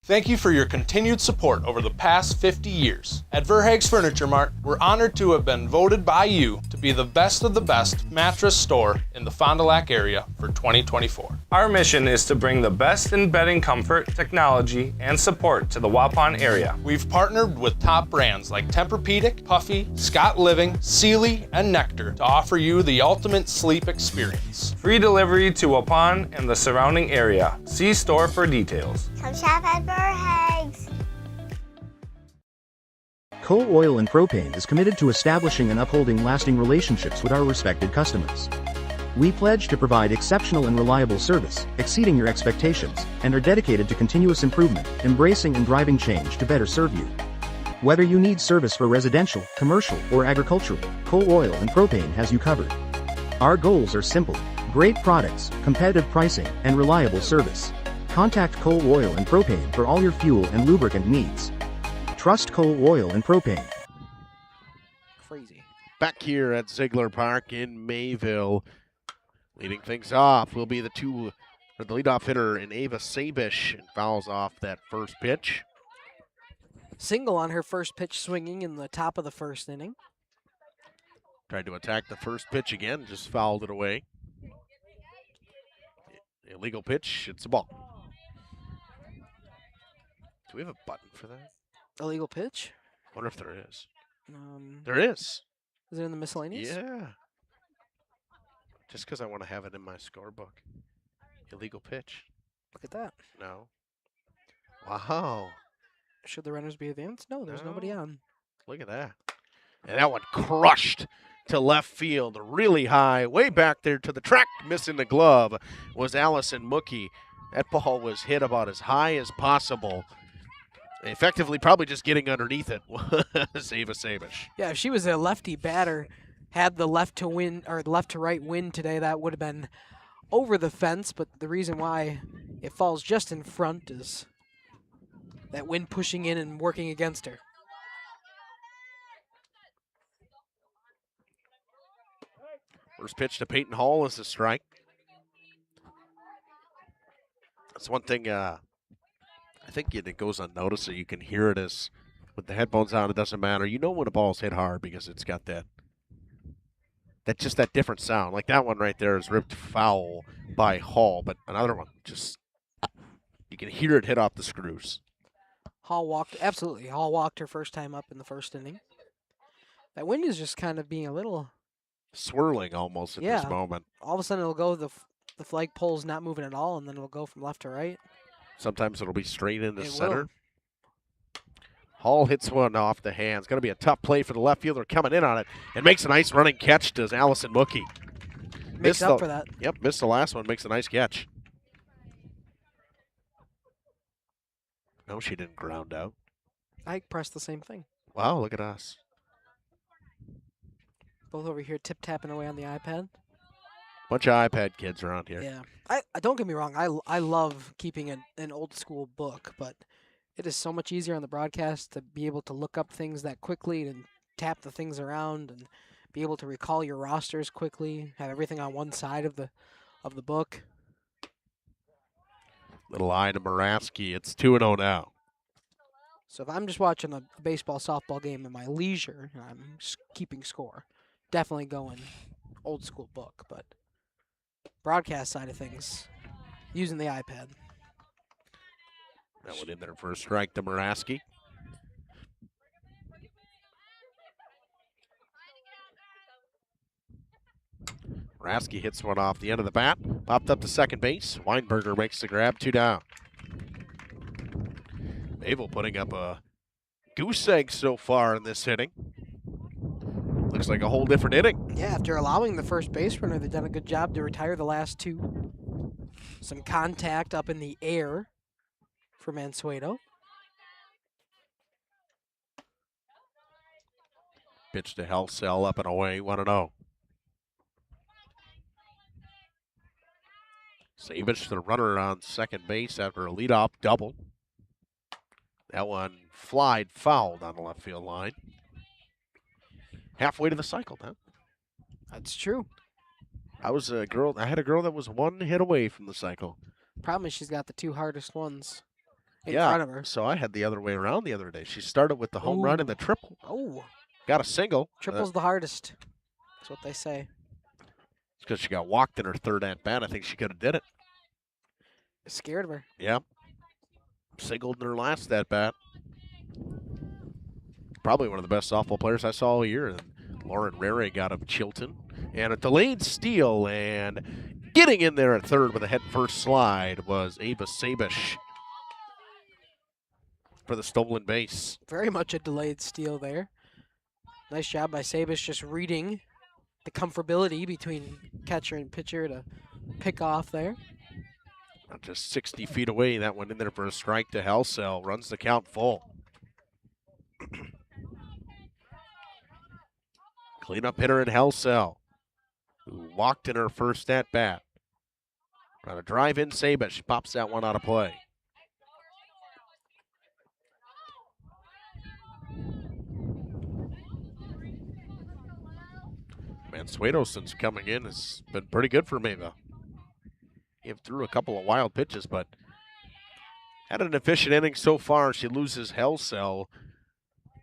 Speaker 16: Thank you for your continued support over the past 50 years. At Verhaeg's Furniture Mart, we're honored to have been voted by you to be the best of the best mattress store in the Fond du Lac area for 2024.
Speaker 17: Our mission is to bring the best in bedding comfort, technology, and support to the Waupun area.
Speaker 16: We've partnered with top brands like Tempur-Pedic, Puffy, Scott Living, Sealy, and Nectar to offer you the ultimate sleep experience.
Speaker 17: Free delivery to Waupun and the surrounding area. See store for details.
Speaker 5: Come shop at Verhaeg's.
Speaker 14: Coal Oil and Propane is committed to establishing and upholding lasting relationships with our respected customers. We pledge to provide exceptional and reliable service, exceeding your expectations, and are dedicated to continuous improvement, embracing and driving change to better serve you. Whether you need service for residential, commercial, or agricultural, Coal Oil and Propane has you covered. Our goals are simple: great products, competitive pricing, and reliable service. Contact Coal Oil and Propane for all your fuel and lubricant needs. Trust Coal Oil and Propane.
Speaker 8: Crazy.
Speaker 2: Back here at Ziegler Park in Mayville. Leading things off will be the leadoff hitter in Ava Sabish, and fouls off that first pitch.
Speaker 8: Single on her first pitch swinging in the top of the first inning.
Speaker 2: Tried to attack the first pitch again, just fouled it away. Illegal pitch, it's a ball. Do we have a button for that?
Speaker 8: Illegal pitch?
Speaker 2: I wonder if there is. There is.
Speaker 8: Is it in the miscellaneous?
Speaker 2: Yeah. Just because I want to have it in my scorebook. Illegal pitch.
Speaker 8: Look at that.
Speaker 2: No. Wow.
Speaker 8: Should the runners be advanced? No, there's nobody on.
Speaker 2: Look at that. And that one crushed to left field, really high, way back there to the track. Missing the glove was Allison Mookie. That ball was hit about as high as possible. Effectively, probably just getting underneath it was Ava Sabish.
Speaker 8: Yeah, if she was a lefty batter, had the left to win or the left to right win today, that would have been over the fence. But the reason why it falls just in front is that wind pushing in and working against her.
Speaker 2: First pitch to Peyton Hall is a strike. That's one thing I think it goes unnoticed, so you can hear it as with the headphones on. It doesn't matter. You know when a ball's hit hard because it's got that different sound. Like that one right there is ripped foul by Hall, but another one just you can hear it hit off the screws.
Speaker 8: Hall walked her first time up in the first inning. That wind is just kind of being a little
Speaker 2: swirling almost at this moment.
Speaker 8: All of a sudden it'll go the flagpole's not moving at all, and then it'll go from left to right.
Speaker 2: Sometimes it'll be straight into center. Hall hits one off the hands. Going to be a tough play for the left fielder coming in on it, and makes a nice running catch to Allison Mookie.
Speaker 8: Makes up for that.
Speaker 2: Yep, missed the last one. Makes a nice catch. No, she didn't ground out.
Speaker 8: I pressed the same thing.
Speaker 2: Wow, look at us.
Speaker 8: Both over here tip-tapping away on the iPad.
Speaker 2: Bunch of iPad kids around here.
Speaker 8: Yeah. I don't get me wrong. I love keeping an old school book, but it is so much easier on the broadcast to be able to look up things that quickly and tap the things around and be able to recall your rosters quickly, have everything on one side of the book.
Speaker 2: Little eye to Moraski. It's 2-0 now.
Speaker 8: So if I'm just watching a baseball, softball game in my leisure, and I'm just keeping score, definitely going old school book, but broadcast side of things, using the iPad.
Speaker 2: That one in there for a strike to Muraski. Muraski hits one off the end of the bat, popped up to second base. Weinberger makes the grab, 2 down. Mayville putting up a goose egg so far in this inning. Looks like a whole different inning.
Speaker 8: Yeah, after allowing the first base runner, they've done a good job to retire the last 2. Some contact up in the air for Mansueto.
Speaker 2: Pitch to Helsell, up and away, 1-0. Savage, the runner on second base after a leadoff double. That one flied fouled on the left field line. Halfway to the cycle, huh?
Speaker 8: That's true.
Speaker 2: I had a girl that was 1 hit away from the cycle.
Speaker 8: Problem is she's got the 2 hardest ones in
Speaker 2: Yeah,
Speaker 8: front of her.
Speaker 2: so I had the other way around the other day. She started with the home run and the triple.
Speaker 8: Oh.
Speaker 2: Got a single.
Speaker 8: Triple's the hardest. That's what they say.
Speaker 2: It's because she got walked in her third at-bat. I think she could have did it.
Speaker 8: Scared of her.
Speaker 2: Yep. Singled in her last at-bat. Probably one of the best softball players I saw all year. And Lauren Rere got of Chilton. And a delayed steal. And getting in there at third with a head-first slide was Ava Sabish for the stolen base.
Speaker 8: Very much a delayed steal there. Nice job by Sabish just reading the comfortability between catcher and pitcher to pick off there.
Speaker 2: Not just 60 feet away. That one in there for a strike to Helsell. Runs the count full. Cleanup hitter in Helsell, who walked in her first at-bat. On a drive in, Sabish pops that one out of play. Mansueto, since coming in, has been pretty good for Mayville. He threw a couple of wild pitches, but had an efficient inning so far. She loses Helsell.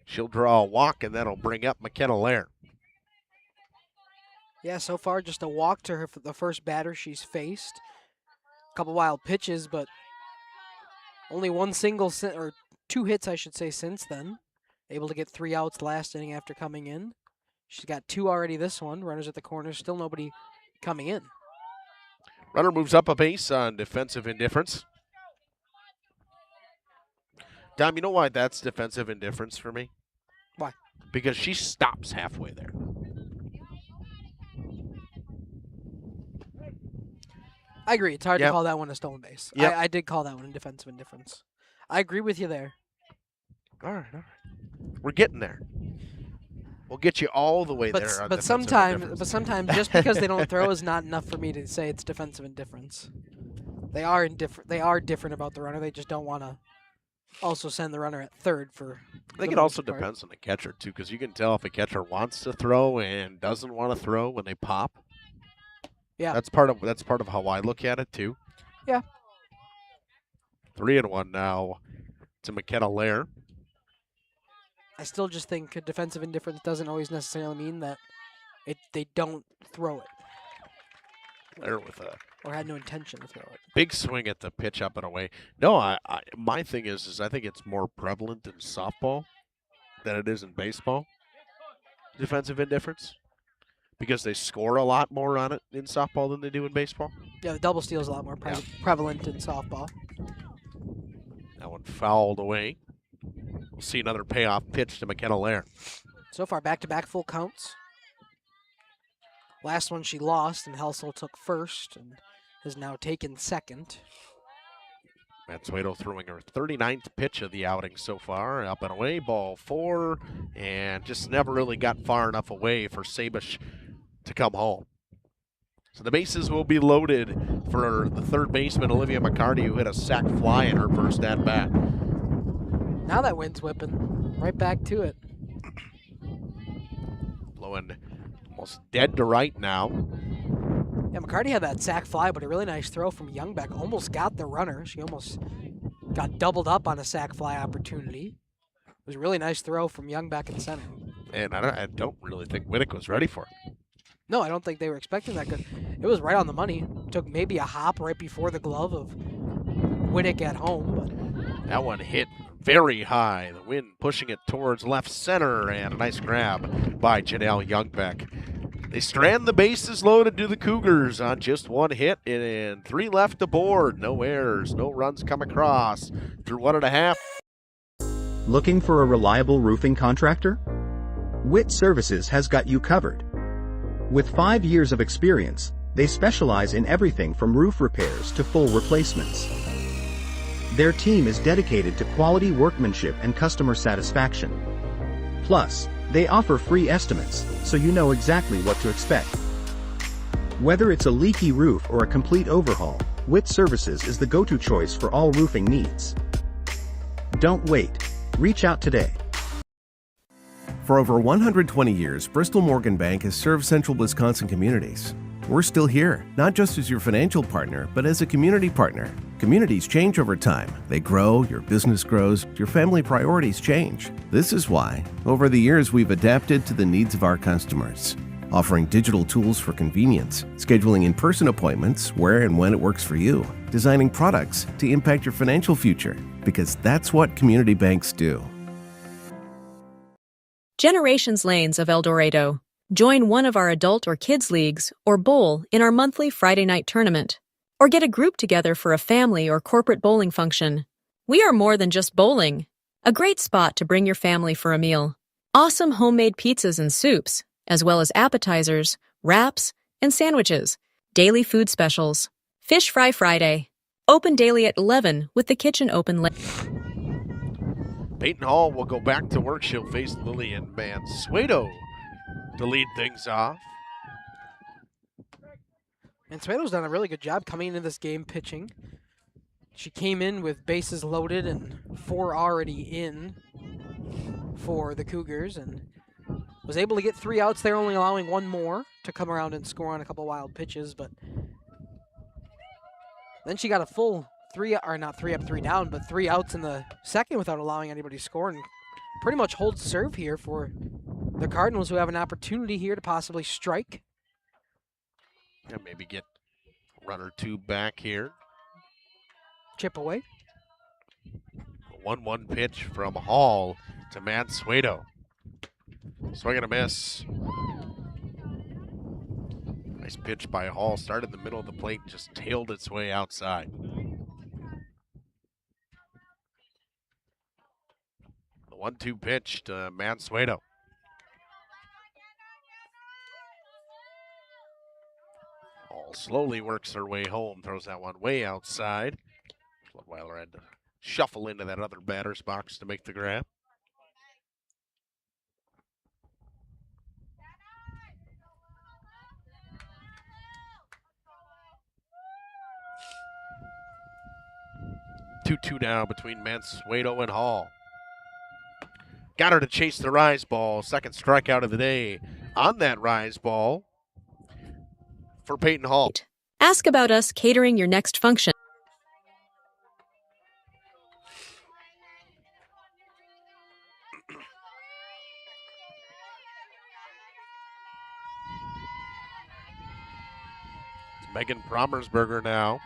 Speaker 2: She'll draw a walk, and that'll bring up McKenna Lair.
Speaker 8: Yeah, so far just a walk to her for the first batter she's faced. A couple wild pitches, but only 1 single, or 2 hits, I should say, since then. Able to get 3 outs last inning after coming in. She's got 2 already this one. Runners at the corner, still nobody coming in.
Speaker 2: Runner moves up a base on defensive indifference. Dom, you know why that's defensive indifference for me?
Speaker 8: Why?
Speaker 2: Because she stops halfway there.
Speaker 8: I agree. It's hard to call that one a stolen base.
Speaker 2: Yep.
Speaker 8: I did call that one a defensive indifference. I agree with you there.
Speaker 2: All right. We're getting there. We'll get you all the way there.
Speaker 8: But sometimes just because they don't throw is not enough for me to say it's defensive indifference. They are indifferent. They are different about the runner. They just don't want to also send the runner at third for.
Speaker 2: I think it also depends on the catcher too, because you can tell if a catcher wants to throw and doesn't want to throw when they pop.
Speaker 8: Yeah,
Speaker 2: that's part of how I look at it too.
Speaker 8: Yeah.
Speaker 2: 3-1 now to McKenna Lair.
Speaker 8: I still just think defensive indifference doesn't always necessarily mean that they don't throw it.
Speaker 2: Lair with a
Speaker 8: or had no intention to throw it.
Speaker 2: Big swing at the pitch up and away. No, my thing is I think it's more prevalent in softball than it is in baseball. Defensive indifference. Because they score a lot more on it in softball than they do in baseball.
Speaker 8: Yeah, the double steal is a lot more prevalent in softball.
Speaker 2: That one fouled away. We'll see another payoff pitch to McKenna Lair.
Speaker 8: So far, back-to-back full counts. Last one she lost, and Helsell took first and has now taken second.
Speaker 2: Mansueto throwing her 39th pitch of the outing so far. Up and away, ball 4, and just never really got far enough away for Sabish to come home. So the bases will be loaded for the third baseman, Olivia McCarty, who hit a sac fly in her first at-bat.
Speaker 8: Now that wind's whipping. Right back to it.
Speaker 2: Blowing almost dead to right now.
Speaker 8: Yeah, McCarty had that sac fly, but a really nice throw from Youngbeck. Almost got the runner. She almost got doubled up on a sac fly opportunity. It was a really nice throw from Youngbeck in center.
Speaker 2: And I don't really think Whittick was ready for it.
Speaker 8: No, I don't think they were expecting that good. It was right on the money. Took maybe a hop right before the glove of Whittick at home. But
Speaker 2: that one hit very high. The wind pushing it towards left center, and a nice grab by Janelle Youngbeck. They strand the bases loaded to the Cougars on just one hit and 3 left aboard. No errors, no runs come across through 1.5.
Speaker 14: Looking for a reliable roofing contractor? Witt Services has got you covered. With 5 years of experience, they specialize in everything from roof repairs to full replacements. Their team is dedicated to quality workmanship and customer satisfaction. Plus, they offer free estimates, so you know exactly what to expect. Whether it's a leaky roof or a complete overhaul, Witt Services is the go-to choice for all roofing needs. Don't wait. Reach out today.
Speaker 12: For over 120 years, Bristol Morgan Bank has served central Wisconsin communities. We're still here, not just as your financial partner, but as a community partner. Communities change over time. They grow, your business grows, your family priorities change. This is why, over the years, we've adapted to the needs of our customers, offering digital tools for convenience, scheduling in-person appointments where and when it works for you, designing products to impact your financial future, because that's what community banks do.
Speaker 13: Generations Lanes of El Dorado. Join one of our adult or kids leagues or bowl in our monthly Friday night tournament. Or get a group together for a family or corporate bowling function. We are more than just bowling. A great spot to bring your family for a meal. Awesome homemade pizzas and soups, as well as appetizers, wraps, and sandwiches. Daily food specials. Fish Fry Friday. Open daily at 11 with the kitchen open late.
Speaker 2: Peyton Hall will go back to work. She'll face Lillian Mansueto to lead things off.
Speaker 8: Mansueto's done a really good job coming into this game pitching. She came in with bases loaded and 4 already in for the Cougars and was able to get 3 outs there, only allowing 1 more to come around and score on a couple wild pitches. But then she got a full 3, or not 3 up, 3 down, but 3 outs in the second without allowing anybody to score, and pretty much holds serve here for the Cardinals, who have an opportunity here to possibly strike.
Speaker 2: Yeah, maybe get a run or 2 back here.
Speaker 8: Chip away.
Speaker 2: 1-1 pitch from Hall to Mansueto. Swing and a miss. Nice pitch by Hall. Started in the middle of the plate, just tailed its way outside. The 1-2 pitch to Mansueto. Hall slowly works her way home, throws that one way outside. Floodweiler had to shuffle into that other batter's box to make the grab. Two now between Mansueto and Hall. Got her to chase the rise ball. Second strikeout of the day on that rise ball for Peyton Hall.
Speaker 13: Ask about us catering your next function.
Speaker 2: It's Megan Promersberger now.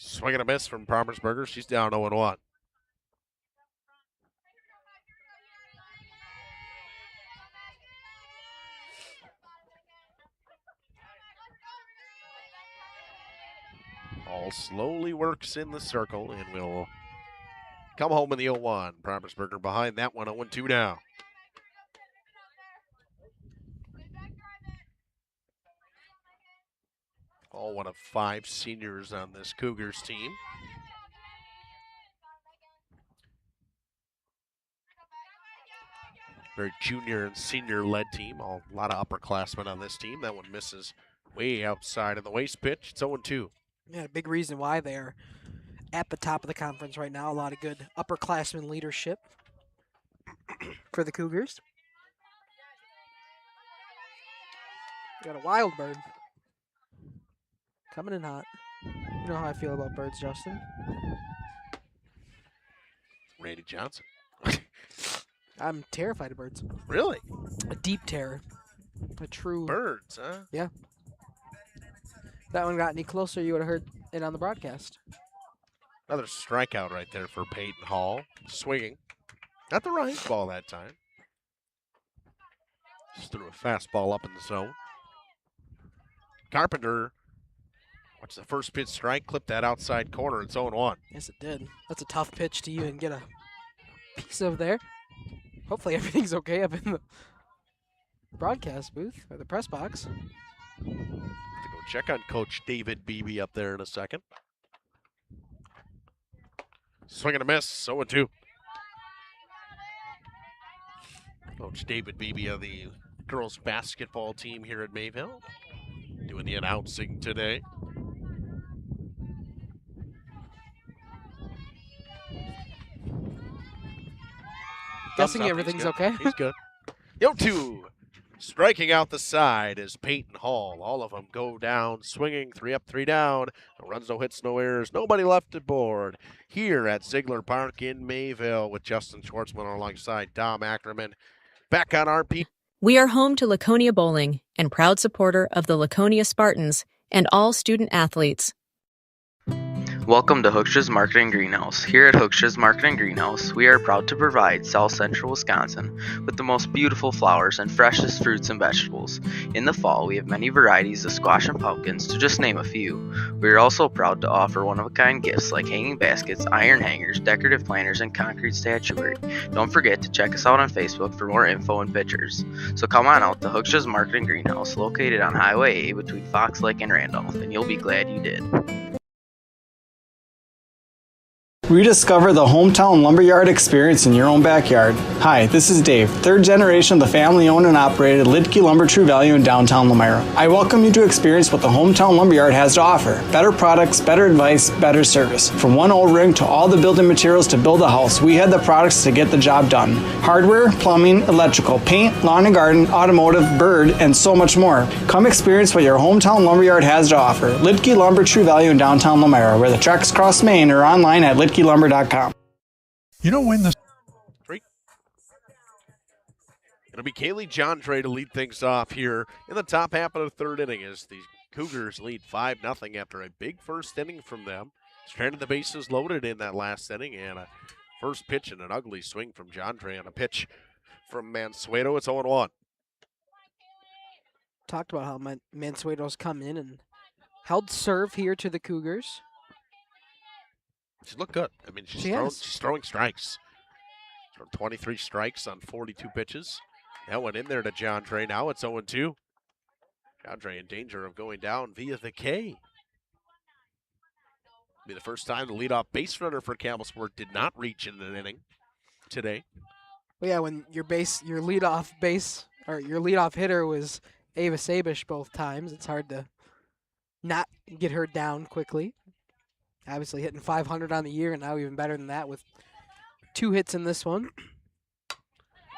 Speaker 2: Swing and a miss from Promersberger. She's down 0-1. All slowly works in the circle and will come home in the 0-1. Promersberger behind that one, 0-2 now. All one of 5 seniors on this Cougars team. Very junior and senior led team. A lot of upperclassmen on this team. That one misses way outside in the waist pitch. It's 0-2.
Speaker 8: Yeah, a big reason why they're at the top of the conference right now. A lot of good upperclassmen leadership for the Cougars. Got a wild bird. Coming in hot. You know how I feel about birds, Justin.
Speaker 2: Randy Johnson.
Speaker 8: I'm terrified of birds.
Speaker 2: Really?
Speaker 8: A deep terror. A true
Speaker 2: birds, huh?
Speaker 8: Yeah. If that one got any closer, you would have heard it on the broadcast.
Speaker 2: Another strikeout right there for Peyton Hall. Swinging. Not the right ball that time. Just threw a fastball up in the zone. Carpenter, watch the first pitch strike, clip that outside corner. It's 0-1.
Speaker 8: Yes, it did. That's a tough pitch to even get a piece of there. Hopefully everything's okay up in the broadcast booth or the press box.
Speaker 2: To go check on Coach David Beebe up there in a second. Swing and a miss, 0-2. Coach David Beebe of the girls basketball team here at Mayville, doing the announcing today.
Speaker 8: Guessing everything's okay.
Speaker 2: He's good. 0-2. Striking out the side is Peyton Hall. All of them go down, swinging, 3 up, 3 down. No runs, no hits, no errors. Nobody left aboard here at Ziegler Park in Mayville with Justin Schwartzman alongside Dom Ackerman. Back on RP.
Speaker 13: We are home to Laconia Bowling and proud supporter of the Laconia Spartans and all student athletes.
Speaker 19: Welcome to Hooksha's Market and Greenhouse. Here at Hooksha's Market and Greenhouse, we are proud to provide South Central Wisconsin with the most beautiful flowers and freshest fruits and vegetables. In the fall, we have many varieties of squash and pumpkins, to just name a few. We are also proud to offer one-of-a-kind gifts like hanging baskets, iron hangers, decorative planters, and concrete statuary. Don't forget to check us out on Facebook for more info and pictures. So come on out to Hooksha's Market and Greenhouse, located on Highway A between Fox Lake and Randolph, and you'll be glad you did.
Speaker 9: Rediscover the hometown lumberyard experience in your own backyard. Hi, this is Dave, third generation of the family-owned and operated Lidke Lumber True Value in downtown Lamira. I welcome you to experience what the hometown lumberyard has to offer. Better products, better advice, better service. From one old ring to all the building materials to build a house, we had the products to get the job done. Hardware, plumbing, electrical, paint, lawn and garden, automotive, bird, and so much more. Come experience what your hometown lumberyard has to offer. Lidke Lumber True Value in downtown Lamira, where the tracks cross Main, or online at lidkelumber.com.
Speaker 18: You know when the
Speaker 2: It'll be Kaylee Jondre to lead things off here in the top half of the third inning as the Cougars lead 5-0 after a big first inning from them. Stranded the bases loaded in that last inning, and a first pitch and an ugly swing from Jondre on a pitch from Mansueto. It's 0-1.
Speaker 8: Talked about how Mansueto's come in and held serve here to the Cougars.
Speaker 2: She's looked good. I mean, she's throwing strikes. She's thrown 23 strikes on 42 pitches. That went in there to Jondre. Now it's 0-2. Jondre in danger of going down via the K. Be the first time the leadoff base runner for Campbellsport did not reach in an inning today.
Speaker 8: Well, yeah, when your leadoff hitter was Ava Sabish both times, it's hard to not get her down quickly. Obviously hitting 500 on the year, and now even better than that with 2 hits in this one.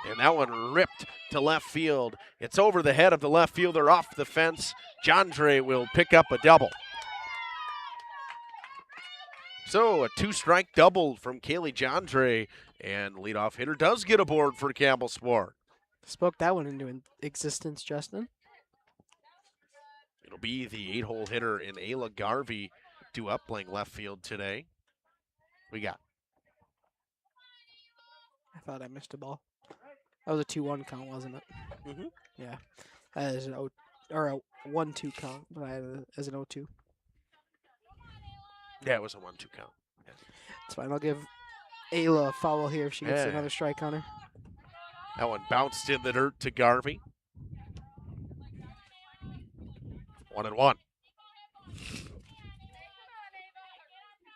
Speaker 2: And that one ripped to left field. It's over the head of the left fielder off the fence. Jondre will pick up a double. So a 2-strike double from Kaylee Jondre, and leadoff hitter does get aboard for Campbellsport.
Speaker 8: Spoke that one into existence, Justin.
Speaker 2: It'll be the 8-hole hitter in Ayla Garvey due up playing left field today. We got.
Speaker 8: I thought I missed a ball. That was a 2-1 count, wasn't it?
Speaker 2: Mm-hmm.
Speaker 8: Yeah. That is a 1-2 count, but I had it as an 0-2.
Speaker 2: Yeah, it was a 1-2 count. Yeah.
Speaker 8: It's fine. I'll give Ayla a foul here if she gets another strike on her.
Speaker 2: That one bounced in the dirt to Garvey. 1-1.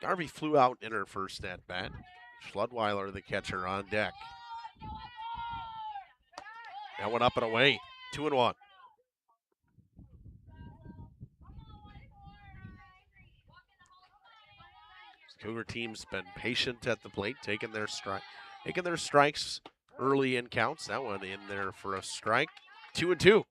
Speaker 2: Garvey flew out in her first at bat. Schludweiler, the catcher, on deck. That one up and away. 2-1. Cougar team's been patient at the plate, taking their strikes early in counts. That one in there for a strike. 2-2.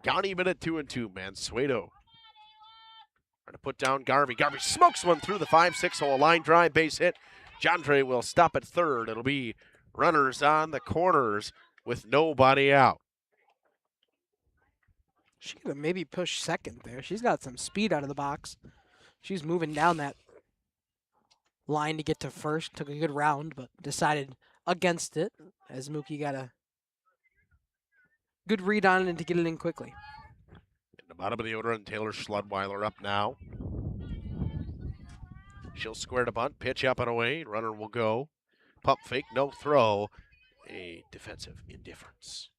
Speaker 2: Gone even at 2-2, Mansueto. Trying to put down Garvey. Garvey smokes one through the 5-6 hole. Line drive, base hit. Jandre will stop at third. It'll be runners on the corners with nobody out.
Speaker 8: She could have maybe pushed second there. She's got some speed out of the box. She's moving down that line to get to first. Took a good round, but decided against it as Mookie got a good read on it and to get it in quickly.
Speaker 2: In the bottom of the order, and Taylor Schludweiler up now. She'll square to bunt, pitch up and away. Runner will go. Pump fake, no throw. A defensive indifference.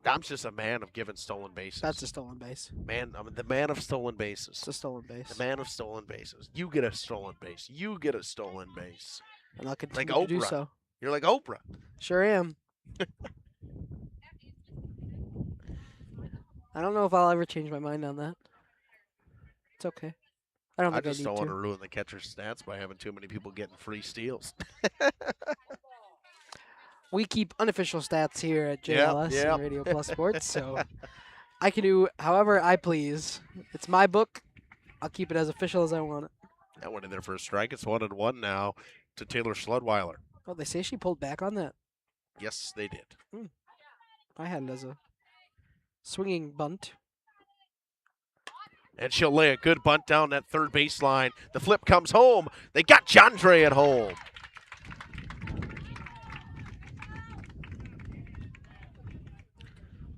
Speaker 2: Dom's just a man of giving stolen bases.
Speaker 8: That's a stolen base.
Speaker 2: The man of stolen bases.
Speaker 8: It's a stolen base.
Speaker 2: The man of stolen bases. You get a stolen base. You get a stolen base.
Speaker 8: And I'll continue
Speaker 2: Like
Speaker 8: to do
Speaker 2: Oprah.
Speaker 8: so.
Speaker 2: You're like Oprah.
Speaker 8: Sure am. I don't know if I'll ever change my mind on that. It's okay. I don't think I
Speaker 2: just
Speaker 8: need
Speaker 2: don't want
Speaker 8: to.
Speaker 2: to ruin the catcher's stats by having too many people getting free steals.
Speaker 8: We keep unofficial stats here at JLS and Radio Plus Sports, so I can do however I please. It's my book. I'll keep it as official as I want it.
Speaker 2: That went in there for a strike. It's 1-1 now to Taylor Schludweiler.
Speaker 8: Oh, they say she pulled back on that.
Speaker 2: Yes, they did.
Speaker 8: I had it as a swinging bunt.
Speaker 2: And she'll lay a good bunt down that third baseline. The flip comes home. They got Jandre at home.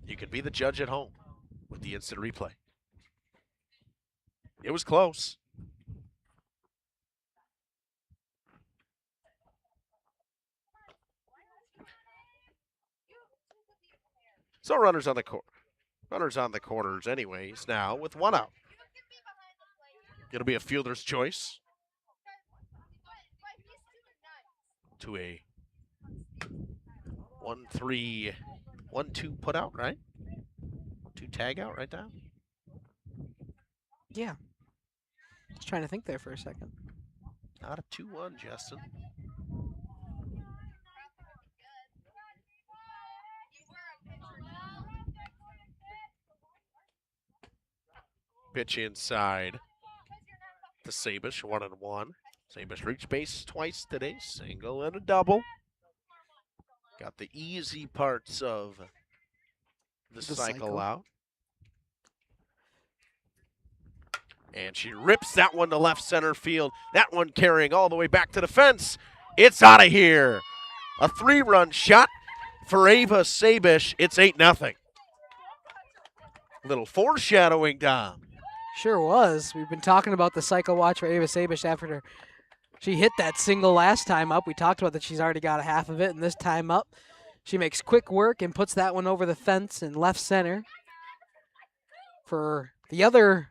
Speaker 2: You can be the judge at home with the instant replay. It was close. So runners on the corners anyways now with one out. It'll be a fielder's choice to a 1-3, 1-2 put out, right? 2 tag out right now.
Speaker 8: Yeah. Just trying to think there for a second.
Speaker 2: Not a 2-1, Justin. Pitch inside to Sabish, 1-1. Sabish reached base twice today, single and a double. Got the easy parts of the cycle out. And she rips that one to left center field. That one carrying all the way back to the fence. It's out of here. A 3-run shot for Ava Sabish. It's 8-0. Little foreshadowing, Dom.
Speaker 8: Sure was. We've been talking about the cycle watch for Ava Sabish after she hit that single last time up. We talked about that she's already got a half of it, and this time up, she makes quick work and puts that one over the fence in left center for the other,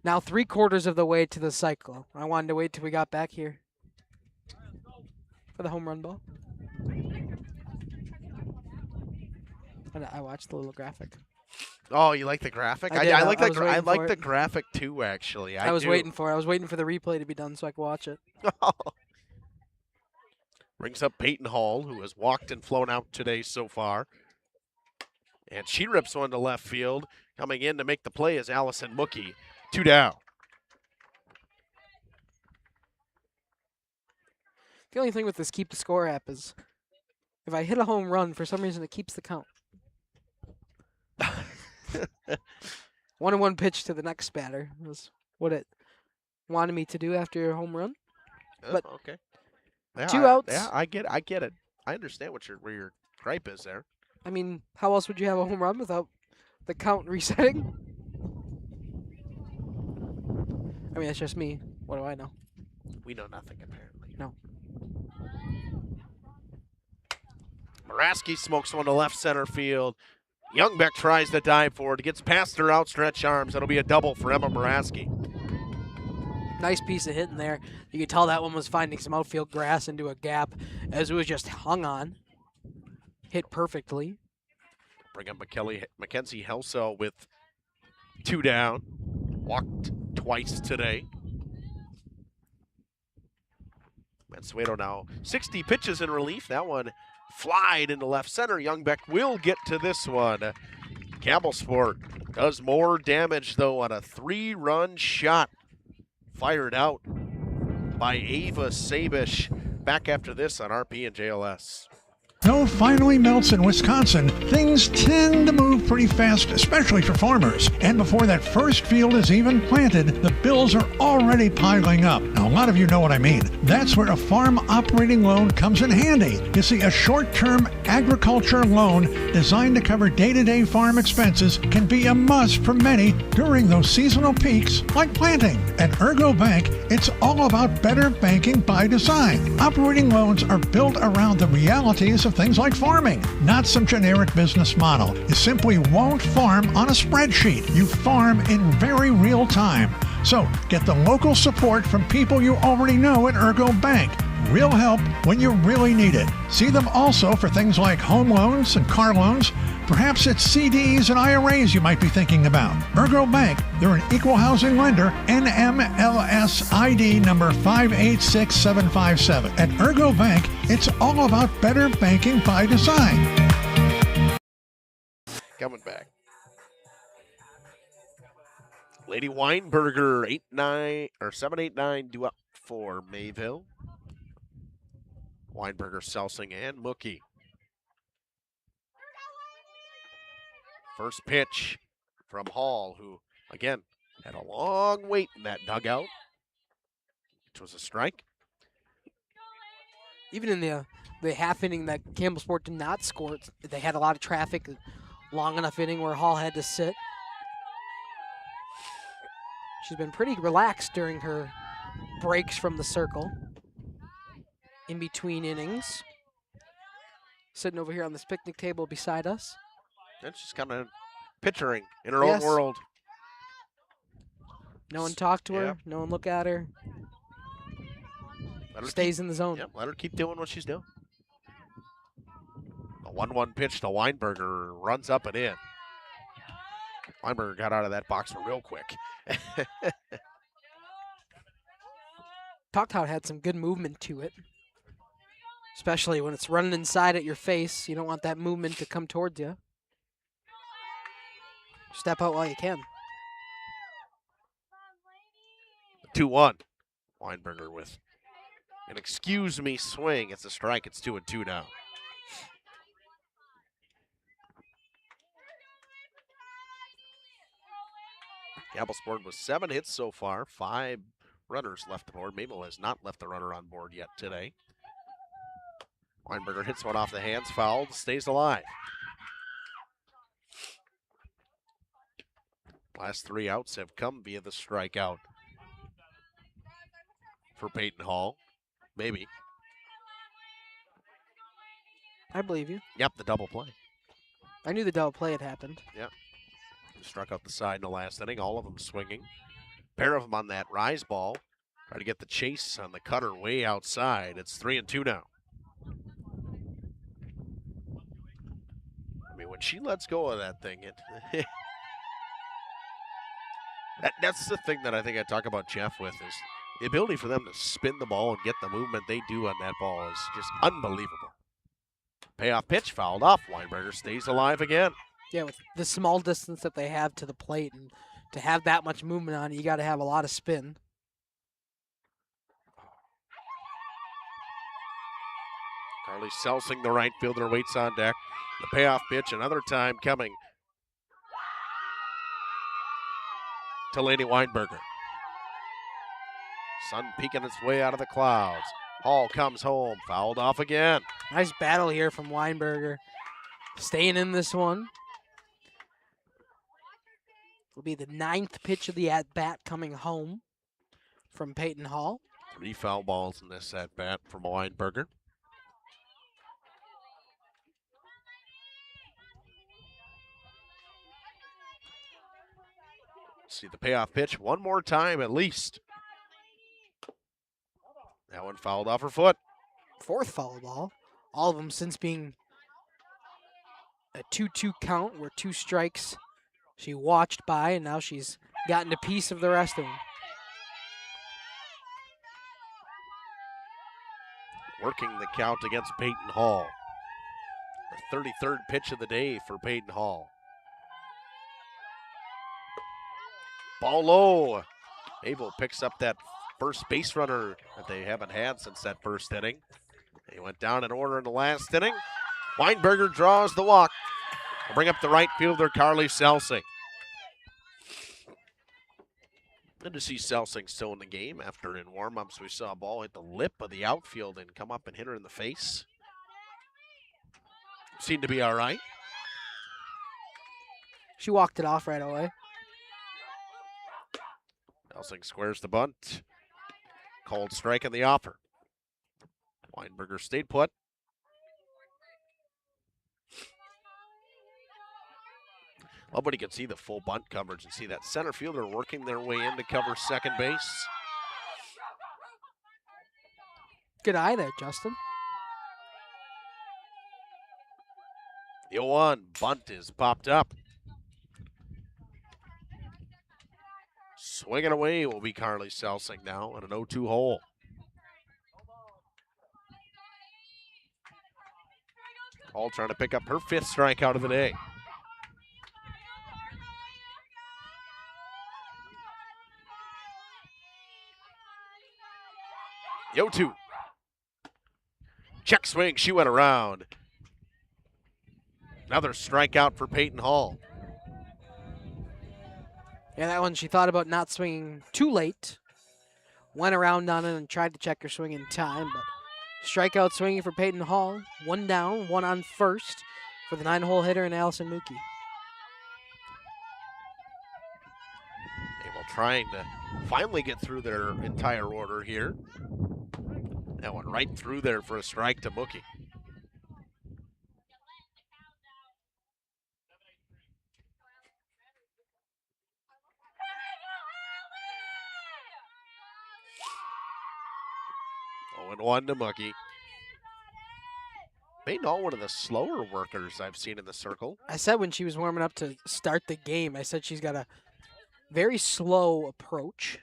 Speaker 8: now 3/4 of the way to the cycle. I wanted to wait till we got back here for the home run ball. And I watched the little graphic.
Speaker 2: Oh, you like the graphic? I like the graphic too, actually.
Speaker 8: I was waiting for the replay to be done so I could watch it.
Speaker 2: Brings up Peyton Hall, who has walked and flown out today so far. And she rips one to left field. Coming in to make the play is Allison Mookie. 2 down.
Speaker 8: The only thing with this Keep the Score app is if I hit a home run, for some reason it keeps the count. 1-1 pitch to the next batter was what it wanted me to do after a home run. But
Speaker 2: okay. Yeah,
Speaker 8: 2 outs.
Speaker 2: Yeah, I get it. I understand where your gripe is there.
Speaker 8: I mean, how else would you have a home run without the count resetting? I mean, that's just me. What do I know?
Speaker 2: We know nothing, apparently.
Speaker 8: No.
Speaker 2: Moraski smokes one to left center field. Youngbeck tries to dive for it. Gets past her outstretched arms. It'll be a double for Emma Moraski.
Speaker 8: Nice piece of hitting there. You could tell that one was finding some outfield grass into a gap as it was just hung on. Hit perfectly.
Speaker 2: Bring up Mackenzie Helsel with 2 down. Walked twice today. Mansueto now 60 pitches in relief. That one flied into left center. Youngbeck will get to this one. Campbellsport does more damage, though, on a 3-run shot fired out by Ava Sabish. Back after this on RP and JLS.
Speaker 18: Snow finally melts in Wisconsin, things tend to move pretty fast, especially for farmers. And before that first field is even planted, the bills are already piling up. Now, a lot of you know what I mean. That's where a farm operating loan comes in handy. You see, a short-term agriculture loan designed to cover day-to-day farm expenses can be a must for many during those seasonal peaks like planting. At Ergo Bank, it's all about better banking by design. Operating loans are built around the realities of things like farming, not some generic business model. You simply won't farm on a spreadsheet. You farm in very real time. So get the local support from people you already know at Ergo Bank. Real help when you really need it. See them also for things like home loans and car loans. Perhaps it's CDs and IRAs you might be thinking about. Ergo Bank, they're an equal housing lender, NMLS ID number 586757. At Ergo Bank, it's all about better banking by design.
Speaker 2: Coming back. Lady Weinberger, 7-8-9 due up for Mayville. Weinberger, Selsing, and Mookie. First pitch from Hall, who, again, had a long wait in that dugout, which was a strike.
Speaker 8: Even in the half inning that Campbellsport did not score, they had a lot of traffic, long enough inning where Hall had to sit. She's been pretty relaxed during her breaks from the circle, in between innings. Sitting over here on this picnic table beside us.
Speaker 2: And she's kind of picturing in her own world.
Speaker 8: No one talked to her.
Speaker 2: Yeah.
Speaker 8: No one look at her. Stays in the zone.
Speaker 2: Yep, let her keep doing what she's doing. A 1-1 pitch to Weinberger, runs up and in. Weinberger got out of that box real quick.
Speaker 8: Talked how it had some good movement to it. Especially when it's running inside at your face. You don't want that movement to come towards you. Step out while you can.
Speaker 2: 2-1. Weinberger with an excuse me swing. It's a strike. It's 2-2 now. Campbellsport with 7 hits so far, 5 runners left aboard. Mayville has not left the runner on board yet today. Weinberger hits one off the hands, fouled, stays alive. Last 3 outs have come via the strikeout for Peyton Hall. Maybe.
Speaker 8: I believe you.
Speaker 2: Yep, the double play.
Speaker 8: I knew the double play had happened.
Speaker 2: Yep. Struck out the side in the last inning, all of them swinging. Pair of them on that rise ball. Try to get the chase on the cutter way outside. It's 3-2 now. I mean, when she lets go of that thing, that's the thing that I think I talk about Jeff with, is the ability for them to spin the ball and get the movement they do on that ball is just unbelievable. Payoff pitch fouled off. Weinberger stays alive again.
Speaker 8: Yeah, with the small distance that they have to the plate, and to have that much movement on it, you got to have a lot of spin.
Speaker 2: Carly Selsing, the right fielder, waits on deck. The payoff pitch, another time coming to Lady Weinberger. Sun peeking its way out of the clouds. Hall comes home, fouled off again.
Speaker 8: Nice battle here from Weinberger. Staying in this one. Will be the 9th pitch of the at-bat coming home from Peyton Hall.
Speaker 2: 3 foul balls in this at-bat from Weinberger. See the payoff pitch one more time at least. That one fouled off her foot.
Speaker 8: 4th foul ball. All of them since being a 2-2 count, where 2 strikes she watched by, and now she's gotten a piece of the rest of them.
Speaker 2: Working the count against Peyton Hall. The 33rd pitch of the day for Peyton Hall. Ball low. Mayville picks up that first base runner that they haven't had since that first inning. He went down in order in the last inning. Weinberger draws the walk. We'll bring up the right fielder, Carly Selsing. Good to see Selsing still in the game. After in warm-ups we saw a ball hit the lip of the outfield and come up and hit her in the face. Seemed to be all right.
Speaker 8: She walked it off right away.
Speaker 2: Selsing squares the bunt. Cold strike in the offer. Weinberger stayed put. Well, but you can see the full bunt coverage and see that center fielder working their way in to cover second base.
Speaker 8: Good eye there, Justin.
Speaker 2: The 0-1 bunt is popped up. Swinging away will be Carly Selsing now in an 0-2 hole. All trying to pick up her 5th strikeout of the day. The 0-2. Check swing, she went around. Another strikeout for Peyton Hall.
Speaker 8: Yeah, that one she thought about not swinging too late. Went around on it and tried to check her swing in time, but strikeout swinging for Peyton Hall. 1 down, 1 on first for the 9-hole hitter and Allison Mookie.
Speaker 2: Mayville trying to finally get through their entire order here. That one right through there for a strike to Mookie. And 1 to Mookie. Peyton Hall, one of the slower workers I've seen in the circle.
Speaker 8: I said when she was warming up to start the game, I said she's got a very slow approach.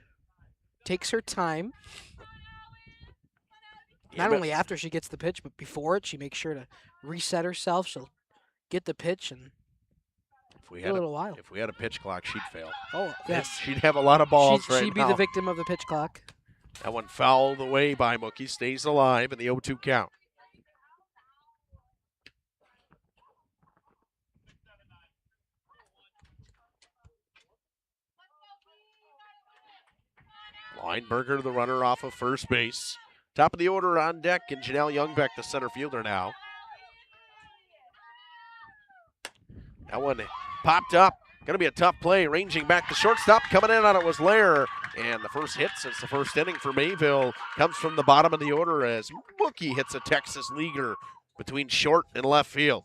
Speaker 8: Takes her time. Not only after she gets the pitch, but before it, she makes sure to reset herself. She'll get the pitch and
Speaker 2: if we
Speaker 8: a little while.
Speaker 2: If we had a pitch clock, she'd fail.
Speaker 8: Oh, yes.
Speaker 2: She'd have a lot of balls right now.
Speaker 8: She'd be the victim of the pitch clock.
Speaker 2: That one fouled away by Mookie, stays alive in the 0-2 count. Weinberger, the runner off of first base. Top of the order on deck, and Janelle Youngbeck, the center fielder now. That one popped up. Going to be a tough play. Ranging back to shortstop. Coming in on it was Lair. And the first hit since the first inning for Mayville comes from the bottom of the order as Mookie hits a Texas leaguer between short and left field.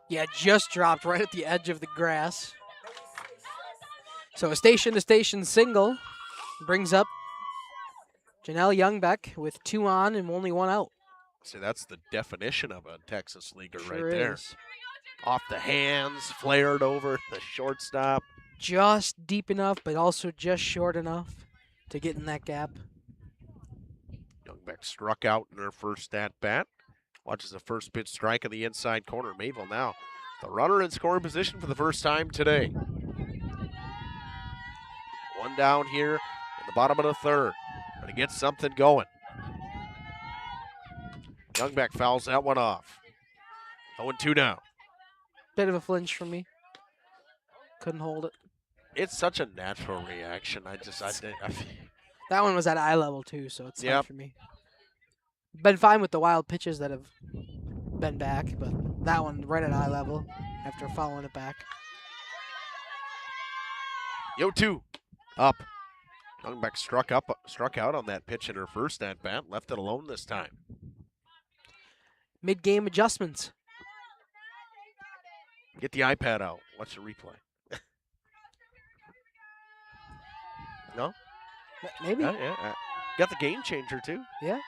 Speaker 8: Yeah, just dropped right at the edge of the grass. So a station-to-station single brings up Janelle Youngbeck with 2 on and only 1 out.
Speaker 2: See, that's the definition of a Texas leaguer
Speaker 8: Sure
Speaker 2: right there.
Speaker 8: is.
Speaker 2: Off the hands, flared over the shortstop.
Speaker 8: Just deep enough, but also just short enough to get in that gap.
Speaker 2: Youngbeck struck out in her first at-bat. Watches the first pitch strike in the inside corner. Mayville now the runner in scoring position for the first time today. 1 down here in the bottom of the 3rd. Trying to get something going. Youngbeck fouls that one off. 0-2 now.
Speaker 8: Bit of a flinch from me. Couldn't hold it.
Speaker 2: It's such a natural reaction. I
Speaker 8: That one was at eye level too, so it's
Speaker 2: Yep.
Speaker 8: fine for me. Been fine with the wild pitches that have been back, but that one right at eye level after following it back.
Speaker 2: 0-2 up. Youngbeck struck out on that pitch in her first at bat. Left it alone this time.
Speaker 8: Mid-game adjustments.
Speaker 2: Get the iPad out. Watch the replay. No?
Speaker 8: Maybe.
Speaker 2: Yeah. Got the game changer too.
Speaker 8: Yeah.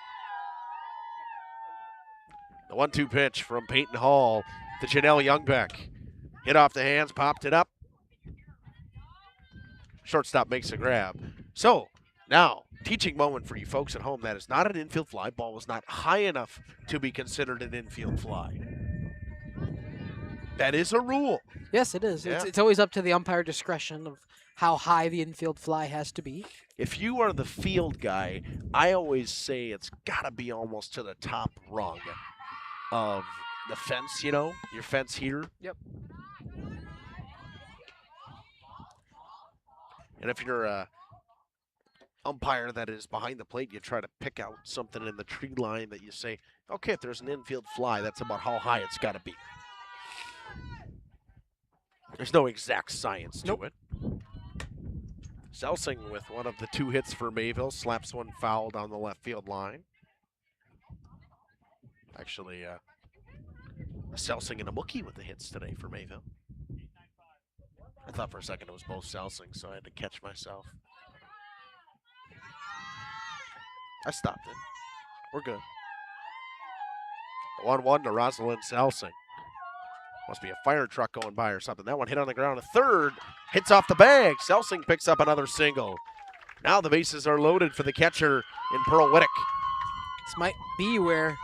Speaker 2: The 1-2 pitch from Peyton Hall to Janelle Youngbeck. Hit off the hands, popped it up. Shortstop makes a grab. So now, teaching moment for you folks at home. That is not an infield fly. Ball was not high enough to be considered an infield fly. That is a rule.
Speaker 8: Yes, it is.
Speaker 2: Yeah.
Speaker 8: It's always up to the umpire discretion of how high the infield fly has to be.
Speaker 2: If you are the field guy, I always say it's got to be almost to the top rung of the fence, your fence here.
Speaker 8: Yep.
Speaker 2: And if you're a umpire that is behind the plate, you try to pick out something in the tree line that you say, okay, if there's an infield fly, that's about how high it's got to be. There's no exact science to it. Selsing with one of the 2 hits for Mayville, slaps one foul down the left field line. Actually, Selsing and a Mookie with the hits today for Mayville. I thought for a second it was both Selsing, so I had to catch myself. I stopped it. We're good. 1-1 to Rosalind Selsing. Must be a fire truck going by or something. That one hit on the ground. A third hits off the bag. Selsing picks up another single. Now the bases are loaded for the catcher in Pearl Wittick.
Speaker 8: This might be where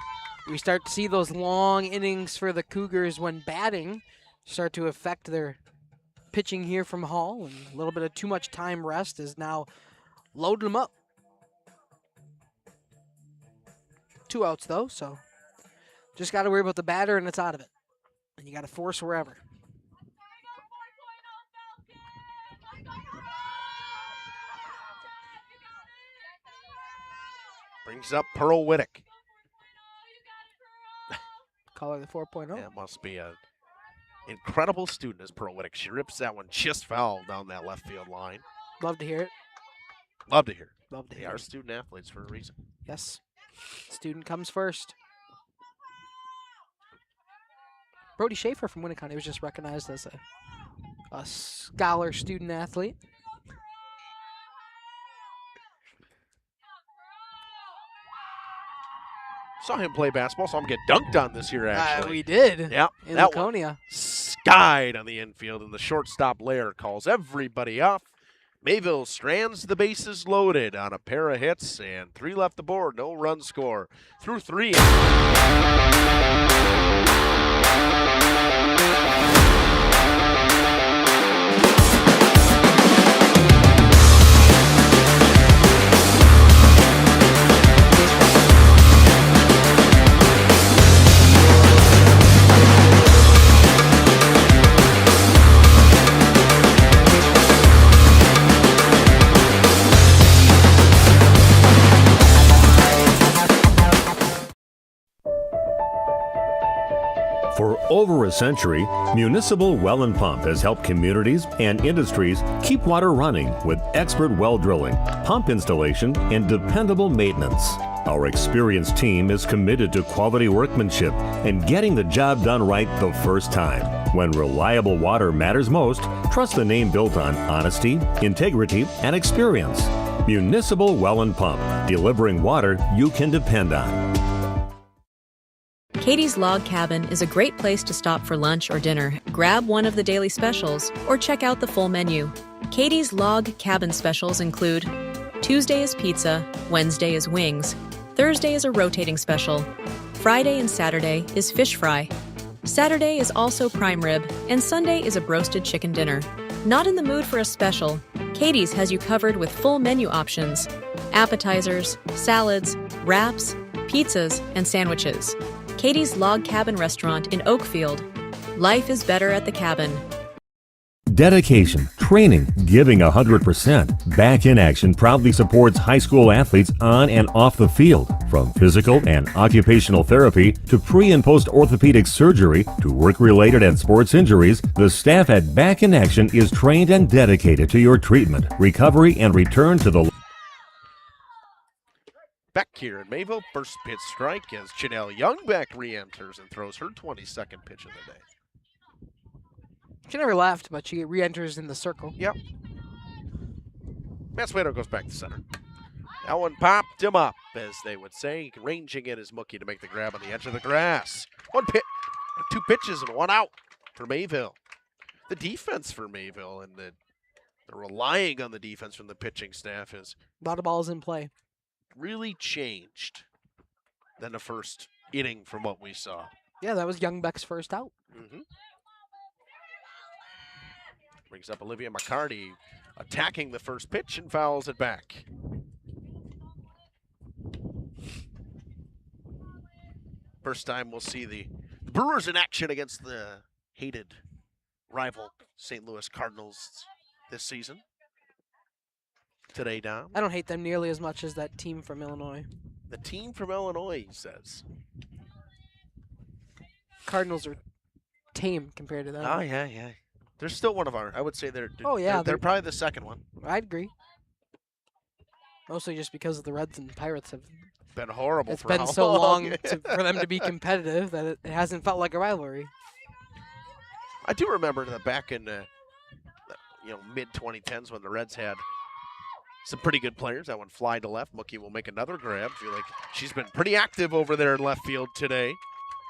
Speaker 8: we start to see those long innings for the Cougars when batting start to affect their pitching here from Hall. And a little bit of too much time rest is now loading them up. 2 outs, though, so just got to worry about the batter, and it's out of it. And you got to force wherever.
Speaker 2: Brings up Pearl Wittick.
Speaker 8: Call her the 4.0.
Speaker 2: Yeah, must be an incredible student as Pearl Wittick. She rips that one just foul down that left field line.
Speaker 8: Love to hear it.
Speaker 2: Love to hear it.
Speaker 8: Love to
Speaker 2: They
Speaker 8: hear
Speaker 2: are
Speaker 8: it.
Speaker 2: student athletes for a reason.
Speaker 8: Yes. Student comes first. Brody Schaefer from Winnicott was just recognized as a scholar student athlete.
Speaker 2: Saw him play basketball, saw him get dunked on this year, actually.
Speaker 8: We did.
Speaker 2: Yeah,
Speaker 8: In
Speaker 2: that
Speaker 8: Laconia.
Speaker 2: one skied on the infield, and the shortstop Lair calls everybody off. Mayville strands the bases loaded on a pair of hits, and 3 left the board, no run score. Through 3.
Speaker 20: For over a century, Municipal Well and Pump has helped communities and industries keep water running with expert well drilling, pump installation, and dependable maintenance. Our experienced team is committed to quality workmanship and getting the job done right the first time. When reliable water matters most, trust the name built on honesty, integrity, and experience. Municipal Well and Pump, delivering water you can depend on.
Speaker 13: Katie's Log Cabin is a great place to stop for lunch or dinner. Grab one of the daily specials or check out the full menu. Katie's Log Cabin specials include Tuesday is pizza, Wednesday is wings, Thursday is a rotating special, Friday and Saturday is fish fry, Saturday is also prime rib, and Sunday is a broasted chicken dinner. Not in the mood for a special? Katie's has you covered with full menu options, appetizers, salads, wraps, pizzas, and sandwiches. Katie's Log Cabin Restaurant in Oakfield. Life is better at the cabin.
Speaker 20: Dedication, training, giving 100%. Back in Action proudly supports high school athletes on and off the field. From physical and occupational therapy to pre- and post-orthopedic surgery to work-related and sports injuries, the staff at Back in Action is trained and dedicated to your treatment, recovery, and return to the...
Speaker 2: Back here in Mayville, first pitch strike as Janelle Youngbeck re-enters and throws her 22nd pitch of the day.
Speaker 8: She never left, but she re-enters in the circle.
Speaker 2: Yep. Massueto goes back to center. That one popped him up, as they would say, ranging in his Mookie to make the grab on the edge of the grass. 2 pitches and 1 out for Mayville. The defense for Mayville and the relying on the defense from the pitching staff is
Speaker 8: a lot of balls in play.
Speaker 2: Really changed than the first inning from what we saw.
Speaker 8: Yeah, that was Youngbeck's first out.
Speaker 2: Mm-hmm. Brings up Olivia McCarty, attacking the first pitch and fouls it back. First time we'll see the Brewers in action against the hated rival St. Louis Cardinals this season. Today, Dom.
Speaker 8: I don't hate them nearly as much as that team from Illinois.
Speaker 2: The team from Illinois, he says.
Speaker 8: Cardinals are tame compared to them.
Speaker 2: Oh, yeah. They're still one of our, I would say they're probably the second one.
Speaker 8: I'd agree. Mostly just because the Reds and Pirates have
Speaker 2: been horrible.
Speaker 8: It's
Speaker 2: for
Speaker 8: been
Speaker 2: how
Speaker 8: so
Speaker 2: long
Speaker 8: for them to be competitive that it hasn't felt like a rivalry.
Speaker 2: I do remember that back in mid 2010s when the Reds had some pretty good players. That one fly to left. Mookie will make another grab. Feel like she's been pretty active over there in left field today.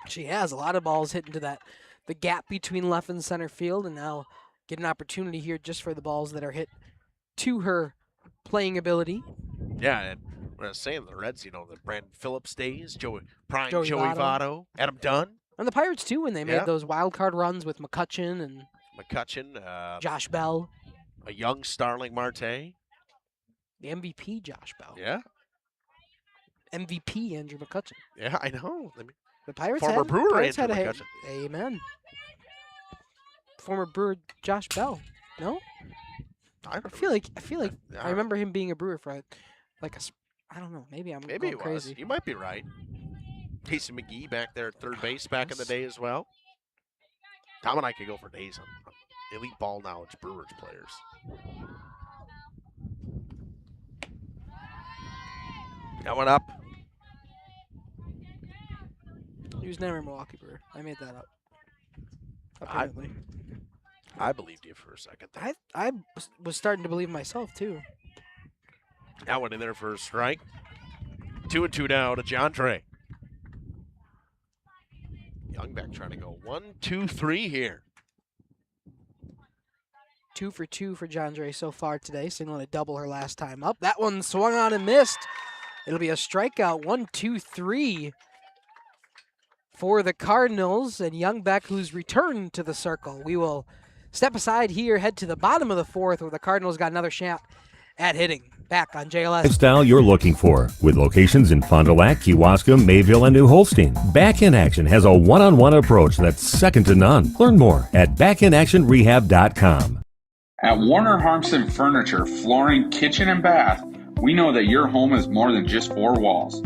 Speaker 8: She has a lot of balls hitting to the gap between left and center field, and now get an opportunity here just for the balls that are hit to her playing ability.
Speaker 2: Yeah, and what I was saying, the Reds, the Brandon Phillips days, Joey Votto, Adam Dunn.
Speaker 8: And the Pirates, too, when they made those wild card runs with McCutcheon and Josh Bell.
Speaker 2: A young Starling Marte.
Speaker 8: The MVP, Josh Bell.
Speaker 2: Yeah.
Speaker 8: MVP, Andrew McCutcheon.
Speaker 2: Yeah, I know.
Speaker 8: The Pirates
Speaker 2: former
Speaker 8: had,
Speaker 2: Brewer
Speaker 8: Pirates
Speaker 2: Andrew
Speaker 8: had
Speaker 2: McCutcheon.
Speaker 8: Amen. Former Brewer Josh Bell. No? I feel like I remember him being a Brewer for I don't know. Maybe I'm going crazy.
Speaker 2: You might be right. Casey McGee back there at third base back in the day as well. Tom and I could go for days on elite ball knowledge Brewers players. That one up.
Speaker 8: He was never a Milwaukee Brewer. I made that up. Apparently.
Speaker 2: I believed you for a second there.
Speaker 8: I was starting to believe myself, too.
Speaker 2: That one in there for a strike. 2-2 now to John Trey. Youngback trying to go 1-2-3 here.
Speaker 8: 2 for 2 for John Dre so far today, signaling a double her last time up. That one swung on and missed. It'll be a strikeout, 1-2-3 for the Cardinals, and Youngbeck, who's returned to the circle. We will step aside here, head to the bottom of the fourth, where the Cardinals got another shot at hitting. Back on JLS.
Speaker 20: Style you're looking for, with locations in Fond du Lac, Kewaskum, Mayville, and New Holstein. Back in Action has a one-on-one approach that's second to none. Learn more at backinactionrehab.com.
Speaker 3: At Warner Harmson Furniture, Flooring, Kitchen, and Bath, we know that your home is more than just four walls.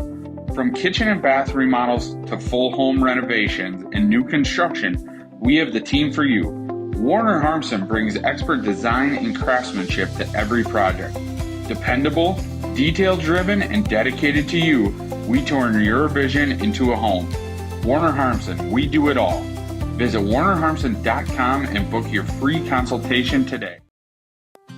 Speaker 3: From kitchen and bath remodels to full home renovations and new construction, we have the team for you. Warner Harmson brings expert design and craftsmanship to every project. Dependable, detail-driven, and dedicated to you, we turn your vision into a home. Warner Harmson, we do it all. Visit warnerharmson.com and book your free consultation today.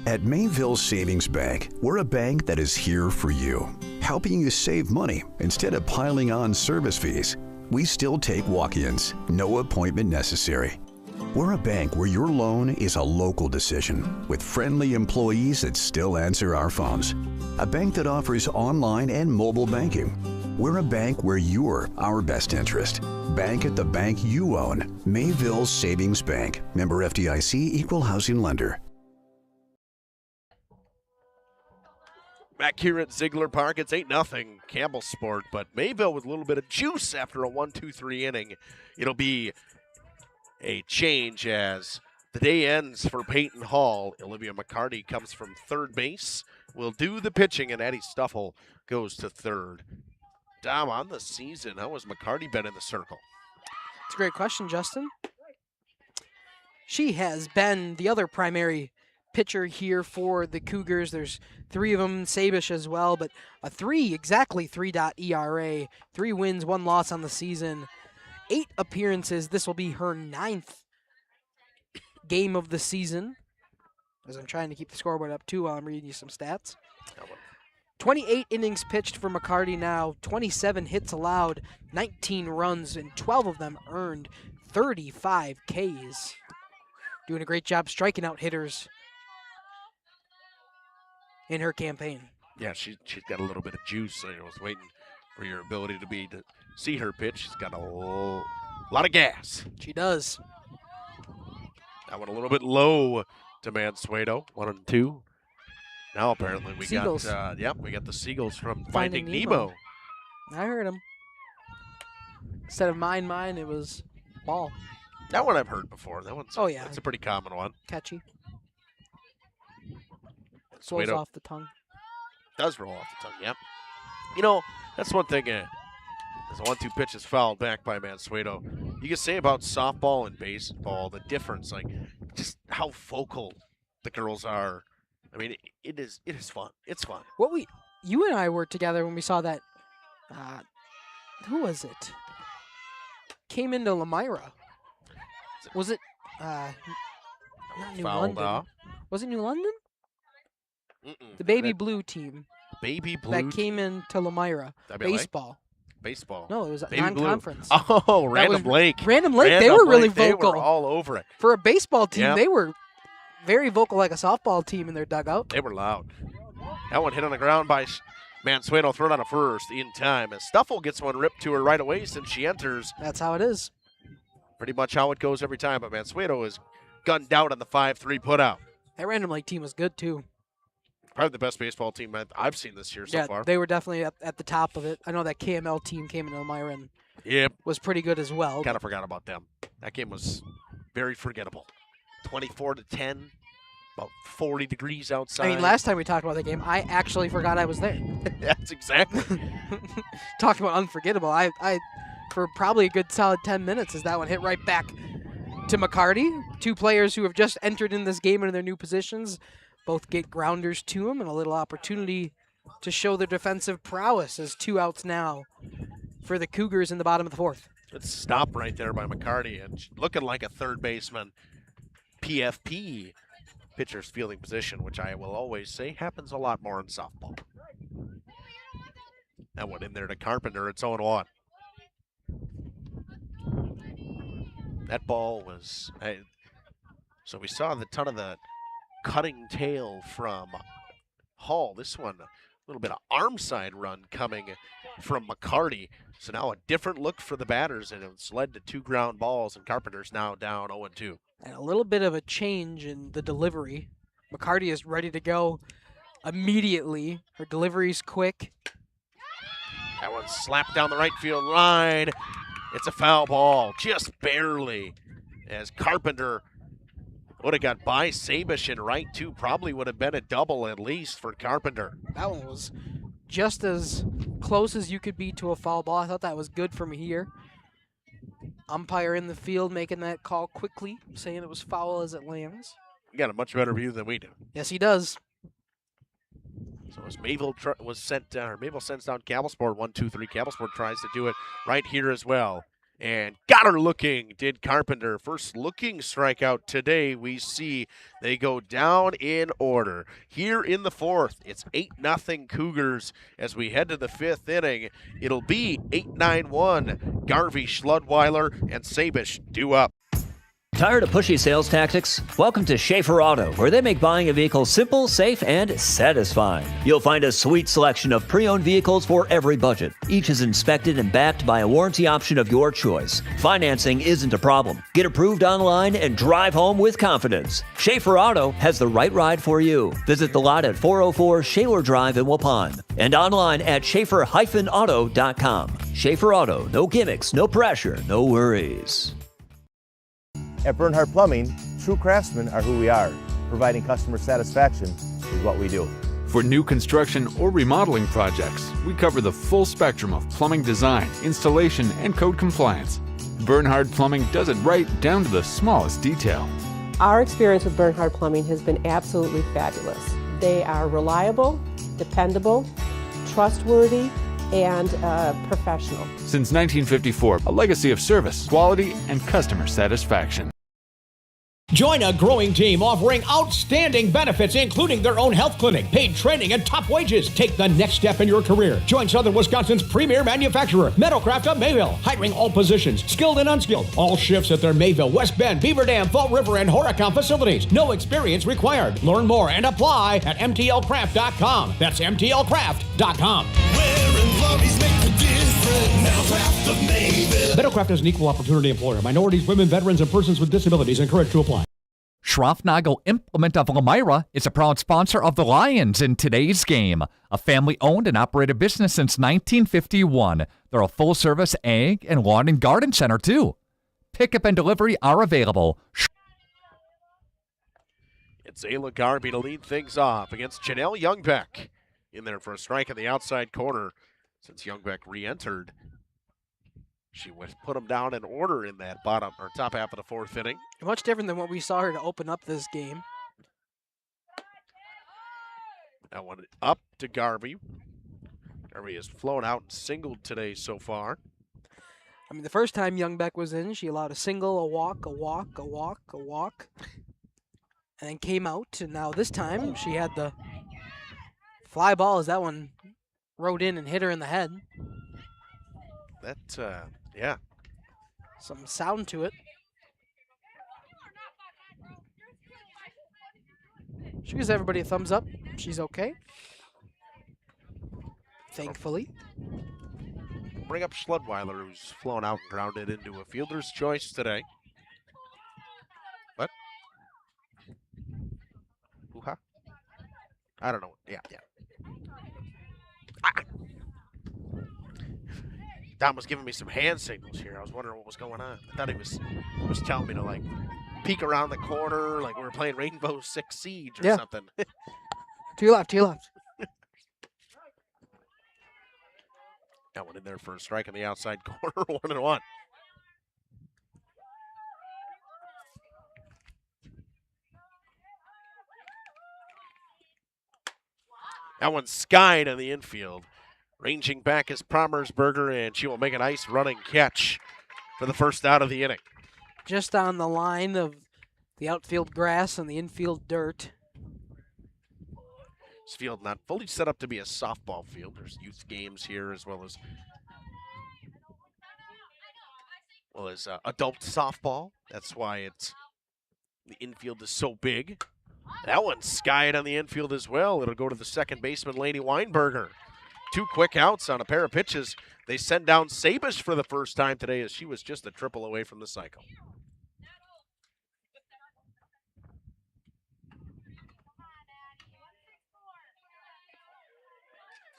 Speaker 1: At Mayville Savings Bank, we're a bank that is here for you, helping you save money instead of piling on service fees. We still take walk-ins, no appointment necessary. We're a bank where your loan is a local decision with friendly employees that still answer our phones. A bank that offers online and mobile banking. We're a bank where you're our best interest. Bank at the bank you own. Mayville Savings Bank. Member FDIC, Equal Housing Lender.
Speaker 2: Back here at Ziegler Park, it's 8-0 Campbellsport, but Mayville with a little bit of juice after a 1-2-3 inning. It'll be a change as the day ends for Peyton Hall. Olivia McCarty comes from third base, will do the pitching, and Addie Stuffle goes to third. Dom, on the season, how has McCarty been in the circle?
Speaker 8: It's a great question, Justin. She has been the other primary pitcher here for the Cougars. There's three of them, Sabish as well, but exactly 3 ERA, 3 wins, 1 loss on the season. 8 appearances. This will be her 9th game of the season. As I'm trying to keep the scoreboard up too while I'm reading you some stats. 28 innings pitched for McCarty now, 27 hits allowed, 19 runs, and 12 of them earned, 35 Ks. Doing a great job striking out hitters in her campaign.
Speaker 2: Yeah, she's got a little bit of juice. I was waiting for your ability to see her pitch. She's got a lot of gas.
Speaker 8: She does.
Speaker 2: That one a little bit low to Mansueto, 1-2. Now apparently we
Speaker 8: Seagulls.
Speaker 2: got we got the Seagulls from
Speaker 8: Finding
Speaker 2: Finding Nemo.
Speaker 8: I heard him. Instead of mine, it was ball.
Speaker 2: That one I've heard before. That one's that's a pretty common one.
Speaker 8: Catchy. Rolls off the tongue.
Speaker 2: Does roll off the tongue, yep. You know, that's one thing. As a 1-2 pitch is fouled back by Mansueto. You can say about softball and baseball the difference, like just how vocal the girls are. I mean, it is fun. It's fun.
Speaker 8: You and I were together when we saw that. Who was it? Came into Lamira. Was it not New
Speaker 2: Fouled
Speaker 8: London?
Speaker 2: off.
Speaker 8: Was it New London?
Speaker 2: Mm-mm.
Speaker 8: The Baby Blue team.
Speaker 2: Baby Blue
Speaker 8: that came into Lamira.
Speaker 2: WLA? Baseball.
Speaker 8: No, it was
Speaker 2: Baby Blue.
Speaker 8: non-conference.
Speaker 2: Oh, Random Lake.
Speaker 8: Random Lake. They were really
Speaker 2: They
Speaker 8: vocal.
Speaker 2: were all over it.
Speaker 8: For a baseball team,
Speaker 2: Yep.
Speaker 8: they were very vocal, like a softball team in their dugout.
Speaker 2: They were loud. That one hit on the ground by Mansueto, thrown on a first in time. And Stuffle gets one ripped to her right away since she enters.
Speaker 8: That's how it is.
Speaker 2: Pretty much how it goes every time. But Mansueto is gunned out on the 5-3 putout.
Speaker 8: That Random Lake team was good, too.
Speaker 2: Probably the best baseball team I've seen this year so far.
Speaker 8: They were definitely at the top of it. I know that KML team came into Elmira and was pretty good as well.
Speaker 2: Kind of forgot about them. That game was very forgettable. 24-10, about 40 degrees outside.
Speaker 8: I mean, last time we talked about the game, I actually forgot I was there.
Speaker 2: That's exactly.
Speaker 8: Talking about unforgettable, I for probably a good solid 10 minutes as that one hit right back to McCarty. Two players who have just entered in this game into their new positions. Both get grounders to them and a little opportunity to show their defensive prowess as 2 outs now for the Cougars in the bottom of the 4th.
Speaker 2: Good stop right there by McCarty and looking like a third baseman. PFP, pitcher's fielding position, which I will always say happens a lot more in softball. That one in there to Carpenter. It's 0-1. That ball was... so we saw the ton of the cutting tail from Hall. This one, a little bit of arm side run coming from McCarty. So now a different look for the batters, and it's led to 2 ground balls, and Carpenter's now down 0-2.
Speaker 8: And a little bit of a change in the delivery. McCarty is ready to go immediately. Her delivery's quick.
Speaker 2: That one slapped down the right field line. It's a foul ball, just barely, as Carpenter would have got by Sabish in right, too. Probably would have been a double at least for Carpenter.
Speaker 8: That one was just as close as you could be to a foul ball. I thought that was good from here. Umpire in the field making that call quickly, saying it was foul as it lands.
Speaker 2: You got a much better view than we do.
Speaker 8: Yes, he does.
Speaker 2: So as Mayville Mayville sends down Campbellsport 1-2-3. Campbellsport tries to do it right here as well. And got her looking, did Carpenter. First looking strikeout today. We see they go down in order. Here in the 4th, it's 8-0 Cougars as we head to the 5th inning. It'll be 8-9-1. Garvey, Schludweiler, and Sabish due up.
Speaker 22: Tired of pushy sales tactics? Welcome to Schaefer Auto, where they make buying a vehicle simple, safe, and satisfying. You'll find a sweet selection of pre-owned vehicles for every budget. Each is inspected and backed by a warranty option of your choice. Financing isn't a problem. Get approved online and drive home with confidence. Schaefer Auto has the right ride for you. Visit the lot at 404 Shaler Drive in Waupun and online at schaefer-auto.com. Schaefer Auto, no gimmicks, no pressure, no worries.
Speaker 6: At Bernhardt Plumbing, true craftsmen are who we are. Providing customer satisfaction is what we do.
Speaker 21: For new construction or remodeling projects, we cover the full spectrum of plumbing design, installation, and code compliance. Bernhardt Plumbing does it right down to the smallest detail.
Speaker 7: Our experience with Bernhardt Plumbing has been absolutely fabulous. They are reliable, dependable, trustworthy, and professional.
Speaker 21: Since 1954, a legacy of service, quality, and customer satisfaction.
Speaker 23: Join a growing team offering outstanding benefits, including their own health clinic, paid training, and top wages. Take the next step in your career. Join Southern Wisconsin's premier manufacturer, Metalcraft of Mayville, hiring all positions, skilled and unskilled. All shifts at their Mayville, West Bend, Beaver Dam, Fall River, and Horicon facilities. No experience required. Learn more and apply at mtlcraft.com. That's mtlcraft.com.
Speaker 24: Metalcraft of Mayville.
Speaker 23: Metalcraft is an equal opportunity employer. Minorities, women, veterans, and persons with disabilities encouraged to apply.
Speaker 4: Schroffnagel Implement of Elmira is a proud sponsor of the Lions in today's game. A family-owned and operated business since 1951. They're a full-service ag and lawn and garden center, too. Pickup and delivery are available.
Speaker 2: It's Ayla Garby to lead things off against Janelle Youngbeck. In there for a strike in the outside corner. Since Youngbeck re-entered, she would put them down in order in that bottom or top half of the fourth inning.
Speaker 8: Much different than what we saw her to open up this game.
Speaker 2: That one up to Garby. Garby has flown out and singled today so far.
Speaker 8: I mean, the first time Youngbeck was in, she allowed a single, a walk, and then came out. And now this time, she had the fly ball as that one rode in and hit her in the head.
Speaker 2: That, yeah.
Speaker 8: Some sound to it. She gives everybody a thumbs up. She's okay. Thankfully.
Speaker 2: Bring up Schludweiler, who's flown out and grounded into a fielder's choice today. What? Hoo-ha? I don't know. Yeah. Don was giving me some hand signals here. I was wondering what was going on. I thought he was telling me to, like, peek around the corner, like we were playing Rainbow Six Siege or something.
Speaker 8: To your left.
Speaker 2: That one in there for a strike on the outside corner, 1-1. That one's skied on the infield. Ranging back is Promersberger, and she will make a nice running catch for the first out of the inning.
Speaker 8: Just on the line of the outfield grass and the infield dirt.
Speaker 2: This field not fully set up to be a softball field. There's youth games here as well as adult softball. That's why the infield is so big. That one's skied on the infield as well. It'll go to the second baseman, Lainey Weinberger. 2 quick outs on a pair of pitches. They send down Sabish for the first time today as she was just a triple away from the cycle.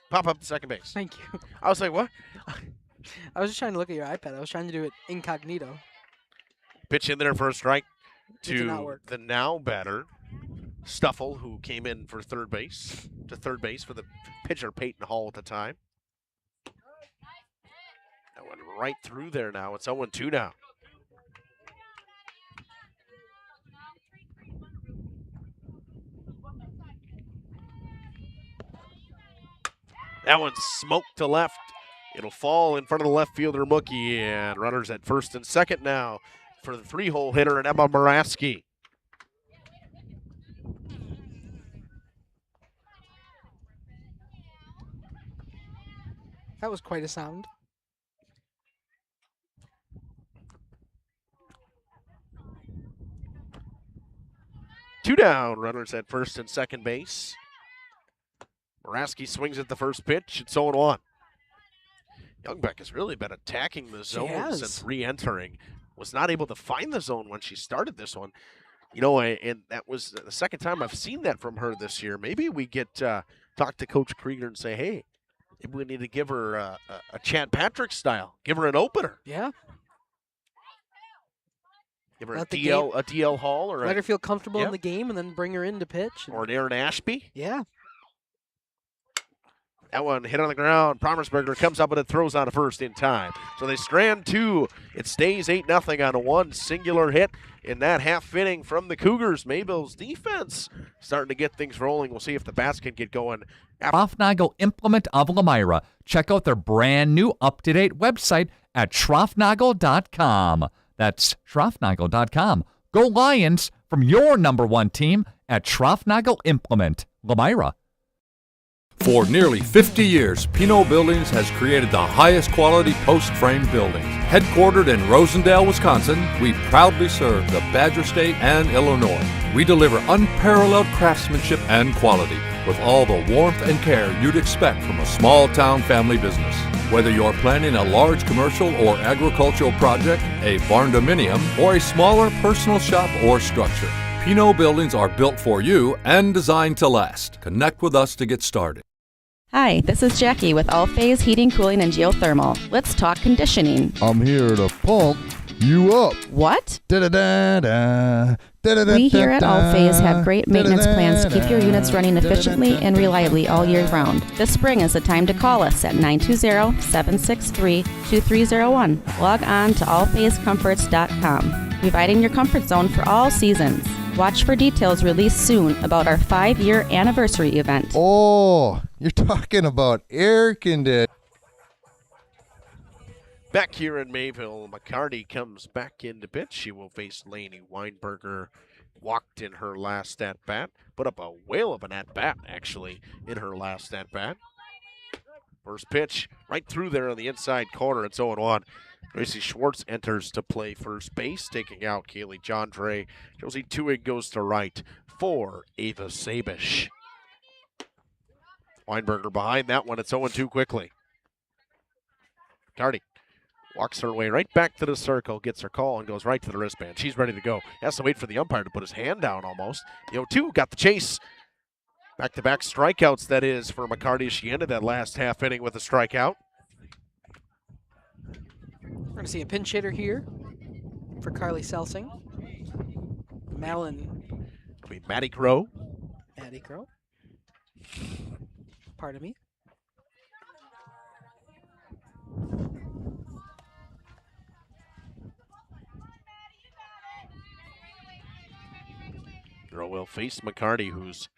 Speaker 2: Pop up to second base.
Speaker 8: Thank you.
Speaker 2: I was like, what?
Speaker 8: I was just trying to look at your iPad. I was trying to do it incognito.
Speaker 2: Pitch in there for a strike
Speaker 8: did not
Speaker 2: to
Speaker 8: work.
Speaker 2: the now batter, Stuffle, who came in for third base for the pitcher, Peyton Hall, at the time. That went right through there now. It's 0-2 now. That one's smoked to left. It'll fall in front of the left fielder, Mookie, and runners at first and second now for the 3-hole hitter, and Emma Moraski.
Speaker 8: That was quite a sound.
Speaker 2: Two down, runners at first and second base. Moraski swings at the first pitch. It's 0-1. Youngbeck has really been attacking the zone since re-entering. Was not able to find the zone when she started this one. You know, and that was the second time I've seen that from her this year. Maybe we get talk to Coach Krieger and say, hey, maybe we need to give her a Chad Patrick style. Give her an opener.
Speaker 8: Yeah.
Speaker 2: Give her a DL Hall. Or
Speaker 8: let her feel comfortable in the game and then bring her in to pitch.
Speaker 2: Or an Aaron Ashby.
Speaker 8: Yeah.
Speaker 2: That one hit on the ground. Promersberger comes up and it throws on a first in time. So they strand 2. It stays 8-0 on a one singular hit in that half inning from the Cougars. Mayville's defense starting to get things rolling. We'll see if the bats can get going.
Speaker 4: Schroffnagel Implement of Elmira. Check out their brand new up-to-date website at schroffnagel.com. That's schroffnagel.com. Go Lions from your #1 team at Schroffnagel Implement, Elmira.
Speaker 21: For nearly 50 years, Pinot Buildings has created the highest quality post-frame buildings. Headquartered in Rosendale, Wisconsin, we proudly serve the Badger State and Illinois. We deliver unparalleled craftsmanship and quality with all the warmth and care you'd expect from a small-town family business. Whether you're planning a large commercial or agricultural project, a barn dominium, or a smaller personal shop or structure, Pinot buildings are built for you and designed to last. Connect with us to get started.
Speaker 10: Hi, this is Jackie with All Phase Heating, Cooling, and Geothermal. Let's talk conditioning.
Speaker 11: I'm here to pump you up.
Speaker 10: What?
Speaker 11: Da-da-da-da.
Speaker 10: We here at All Phase have great maintenance plans to keep your units running efficiently and reliably all year round. This spring is the time to call us at 920-763-2301. Log on to allphasecomforts.com, providing your comfort zone for all seasons. Watch for details released soon about our 5-year anniversary event.
Speaker 11: Oh, you're talking about air conditioning.
Speaker 2: Back here in Mayville, McCarty comes back into pitch. She will face Lainey Weinberger. Walked in her last at-bat. Put up a whale of an at-bat, actually, in her last at-bat. First pitch, right through there on the inside corner. It's 0-1. Gracie Schwartz enters to play first base, taking out Kaylee Jondre. Josie Tuig goes to right for Ava Sabish. Weinberger behind that one. It's 0-2 quickly. McCarty walks her way right back to the circle, gets her call, and goes right to the wristband. She's ready to go. Has to wait for the umpire to put his hand down almost. The 0-2 got the chase. Back-to-back strikeouts, that is, for McCarty. She ended that last half inning with a strikeout.
Speaker 8: We're going to see a pinch hitter here for Carly Selsing. Malin.
Speaker 2: It'll be Maddie Crow.
Speaker 8: Maddie Crow. Pardon me.
Speaker 2: Crow will face McCarty, who's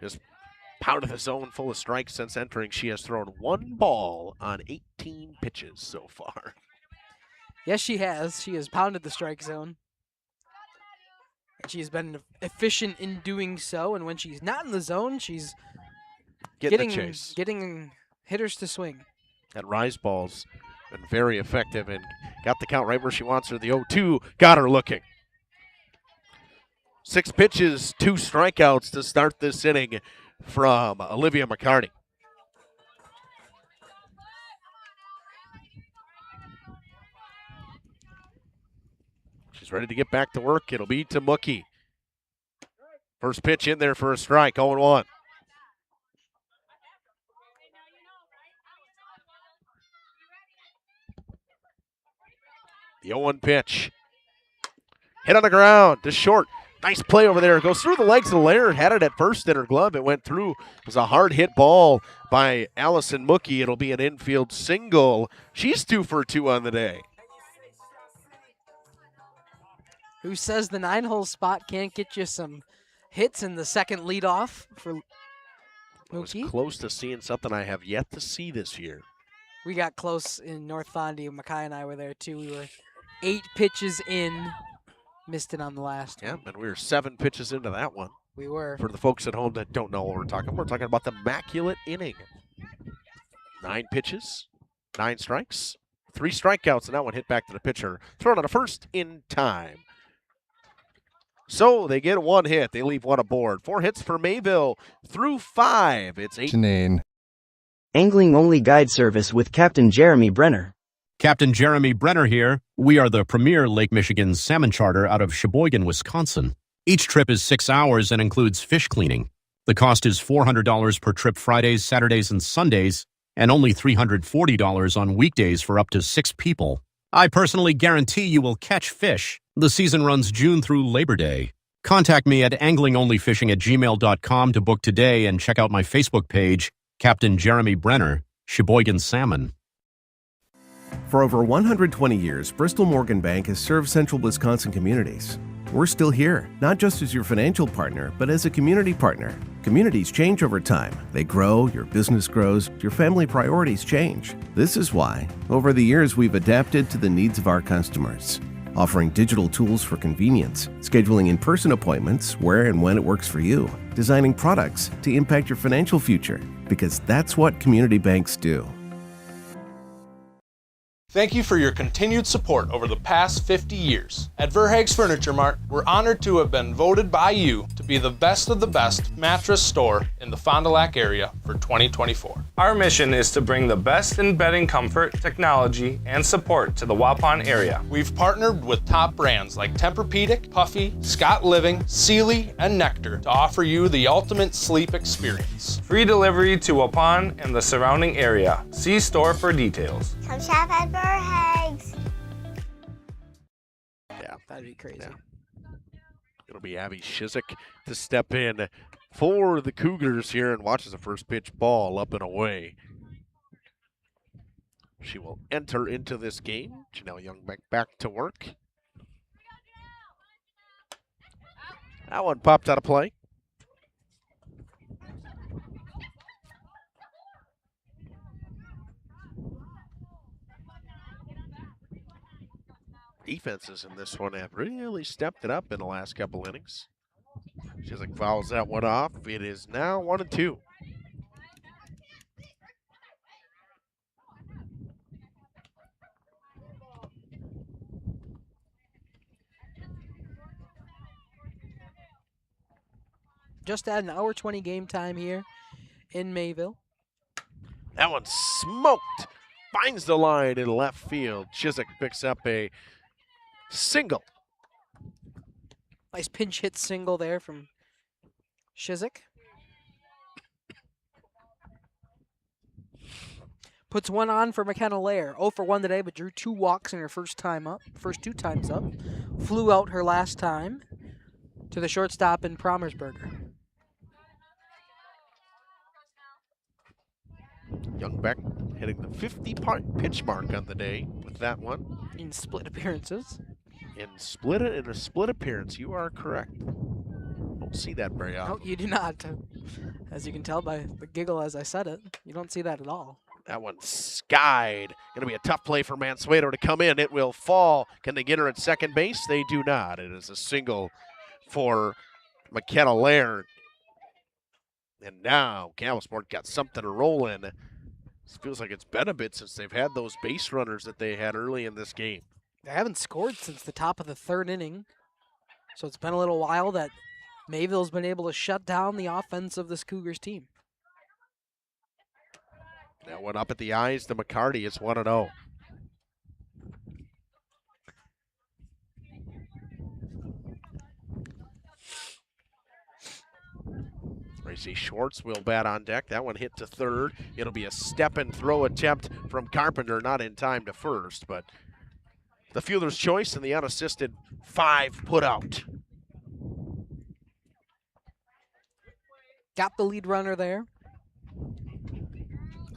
Speaker 2: just pounded the zone full of strikes since entering. She has thrown one ball on 18 pitches so far.
Speaker 8: Yes, she has. She has pounded the strike zone. And she has been efficient in doing so. And when she's not in the zone, she's getting hitters to swing.
Speaker 2: That rise ball's been very effective and got the count right where she wants her. The 0-2 got her looking. 6 pitches, 2 strikeouts to start this inning from Olivia McCarty. She's ready to get back to work. It'll be to Mookie. First pitch in there for a strike, 0-1. The 0-1 pitch. Hit on the ground to short. Nice play over there. Goes through the legs of Laird. Had it at first in her glove. It went through. It was a hard hit ball by Allison Mookie. It'll be an infield single. She's 2 for 2 on the day.
Speaker 8: Who says the 9-hole spot can't get you some hits in the second leadoff for Mookie?
Speaker 2: I was close to seeing something I have yet to see this year.
Speaker 8: We got close in North Fondy. Mackay and I were there too. We were 8 pitches in. Missed it on the last one.
Speaker 2: Yeah, and we were 7 pitches into that one.
Speaker 8: We were.
Speaker 2: For the folks at home that don't know what we're talking about the immaculate inning. 9 pitches, 9 strikes, 3 strikeouts, and that one hit back to the pitcher. Thrown on a first in time. So they get 1 hit. They leave 1 aboard. 4 hits for Mayville through 5. It's 8.
Speaker 15: Angling-only guide service with Captain Jeremy Brenner.
Speaker 24: Captain Jeremy Brenner here. We are the premier Lake Michigan salmon charter out of Sheboygan, Wisconsin. Each trip is 6 hours and includes fish cleaning. The cost is $400 per trip Fridays, Saturdays, and Sundays, and only $340 on weekdays for up to 6 people. I personally guarantee you will catch fish. The season runs June through Labor Day. Contact me at anglingonlyfishing@gmail.com to book today and check out my Facebook page, Captain Jeremy Brenner, Sheboygan Salmon.
Speaker 12: For over 120 years, Bristol Morgan Bank has served central Wisconsin communities. We're still here, not just as your financial partner, but as a community partner. Communities change over time. They grow, your business grows, your family priorities change. This is why, over the years, we've adapted to the needs of our customers, offering digital tools for convenience, scheduling in-person appointments where and when it works for you, designing products to impact your financial future, because that's what community banks do.
Speaker 16: Thank you for your continued support over the past 50 years. At Verhaeg's Furniture Mart, we're honored to have been voted by you to be the best of the best mattress store in the Fond du Lac area for 2024.
Speaker 5: Our mission is to bring the best in bedding comfort, technology, and support to the Waupun area.
Speaker 16: We've partnered with top brands like Tempur-Pedic, Puffy, Scott Living, Sealy, and Nectar to offer you the ultimate sleep experience.
Speaker 5: Free delivery to Waupun and the surrounding area. See store for details.
Speaker 14: Come shop at Burhags.
Speaker 2: Yeah,
Speaker 8: that'd be crazy.
Speaker 2: Yeah. It'll be Abby Shizik to step in for the Cougars here and watches the first pitch ball up and away. She will enter into this game. Janelle Youngbeck back to work. That one popped out of play. Defenses in this one have really stepped it up in the last couple innings. Shizik fouls that one off. It is now 1-2.
Speaker 8: Just at an hour 20 game time here in Mayville.
Speaker 2: That one smoked. Finds the line in left field. Shizik picks up a single.
Speaker 8: Nice pinch hit single there from Shizik. Puts one on for McKenna Lair. 0 for 1 today, but drew 2 walks in her first 2 times up. Flew out her last time to the shortstop in Promersberger.
Speaker 2: Youngbeck hitting the 50 pitch mark on the day with that one.
Speaker 8: In split appearances.
Speaker 2: In a split appearance, you are correct. Don't see that very often.
Speaker 8: No, you do not. As you can tell by the giggle as I said it, you don't see that at all.
Speaker 2: That one skied. Going to be a tough play for Mansueto to come in. It will fall. Can they get her at second base? They do not. It is a single for McKenna Laird. And now Campbellsport got something to roll in. This feels like it's been a bit since they've had those base runners that they had early in this game.
Speaker 8: They haven't scored since the top of the 3rd inning. So it's been a little while that Mayville's been able to shut down the offense of this Cougars team.
Speaker 2: That one up at the eyes to McCarty. It's 1-0. Gracie Schwartz will bat on deck. That one hit to third. It'll be a step and throw attempt from Carpenter, not in time to first, but the fielder's choice and the unassisted 5 put out.
Speaker 8: Got the lead runner there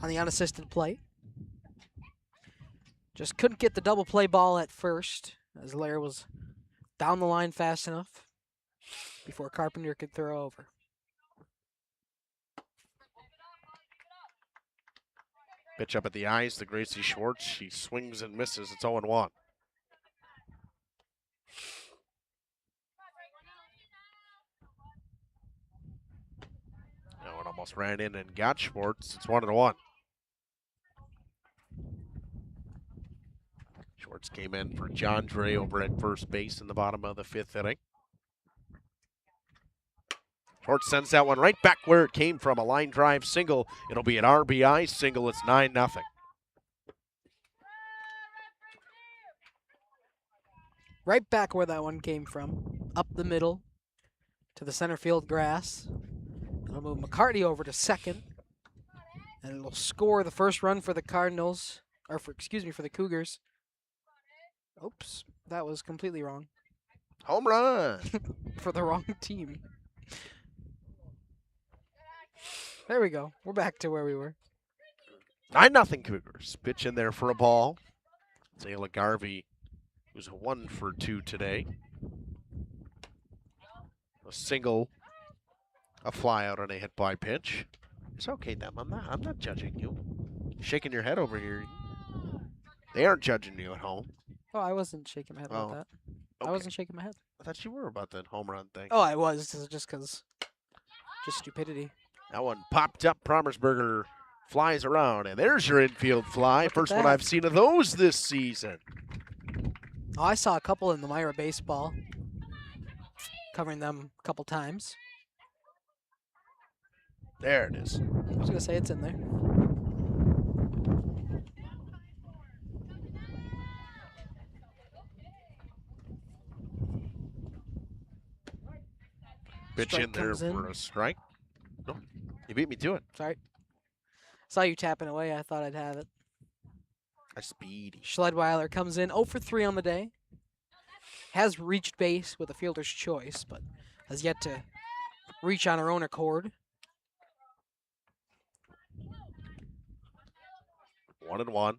Speaker 8: on the unassisted play. Just couldn't get the double play ball at first as Lair was down the line fast enough before Carpenter could throw over.
Speaker 2: Pitch up at the eyes to Gracie Schwartz. She swings and misses. It's 0-1. That one almost ran in and got Schwartz. It's 1-1. Schwartz came in for John Dre over at first base in the bottom of the 5th inning. Schwartz sends that one right back where it came from, a line drive single. It'll be an RBI single. It's 9-0.
Speaker 8: Right back where that one came from, up the middle to the center field grass. It'll move McCarty over to second, and it'll score the first run for the Cardinals, or for the Cougars. Oops, that was completely wrong.
Speaker 2: Home run
Speaker 8: for the wrong team. There we go. We're back to where we were.
Speaker 2: 9-0 Cougars. Pitch in there for a ball. Zayla Garvey, who's 1 for 2 today. A single, a fly out on a hit by pitch. It's okay, Dem. I'm not judging you. You're shaking your head over here. They aren't judging you at home.
Speaker 8: Oh, I wasn't shaking my head about that.
Speaker 2: Okay.
Speaker 8: I wasn't shaking my head.
Speaker 2: I thought you were about that home run thing.
Speaker 8: Oh, I was. Just stupidity.
Speaker 2: That one popped up. Promersberger flies around, and there's your infield fly. First one I've seen of those this season.
Speaker 8: Oh, I saw a couple in the Myra baseball. covering them a couple times.
Speaker 2: There it is.
Speaker 8: I was going to say it's in there.
Speaker 2: Pitch
Speaker 8: Strike
Speaker 2: in there
Speaker 8: comes in.
Speaker 2: for a strike. Nope. You beat me to it.
Speaker 8: Sorry. Saw you tapping away. I thought I'd have it.
Speaker 2: I speedy.
Speaker 8: Schledweiler comes in 0 for 3 on the day. Has reached base with a fielder's choice, but has yet to reach on her own accord.
Speaker 2: 1-1.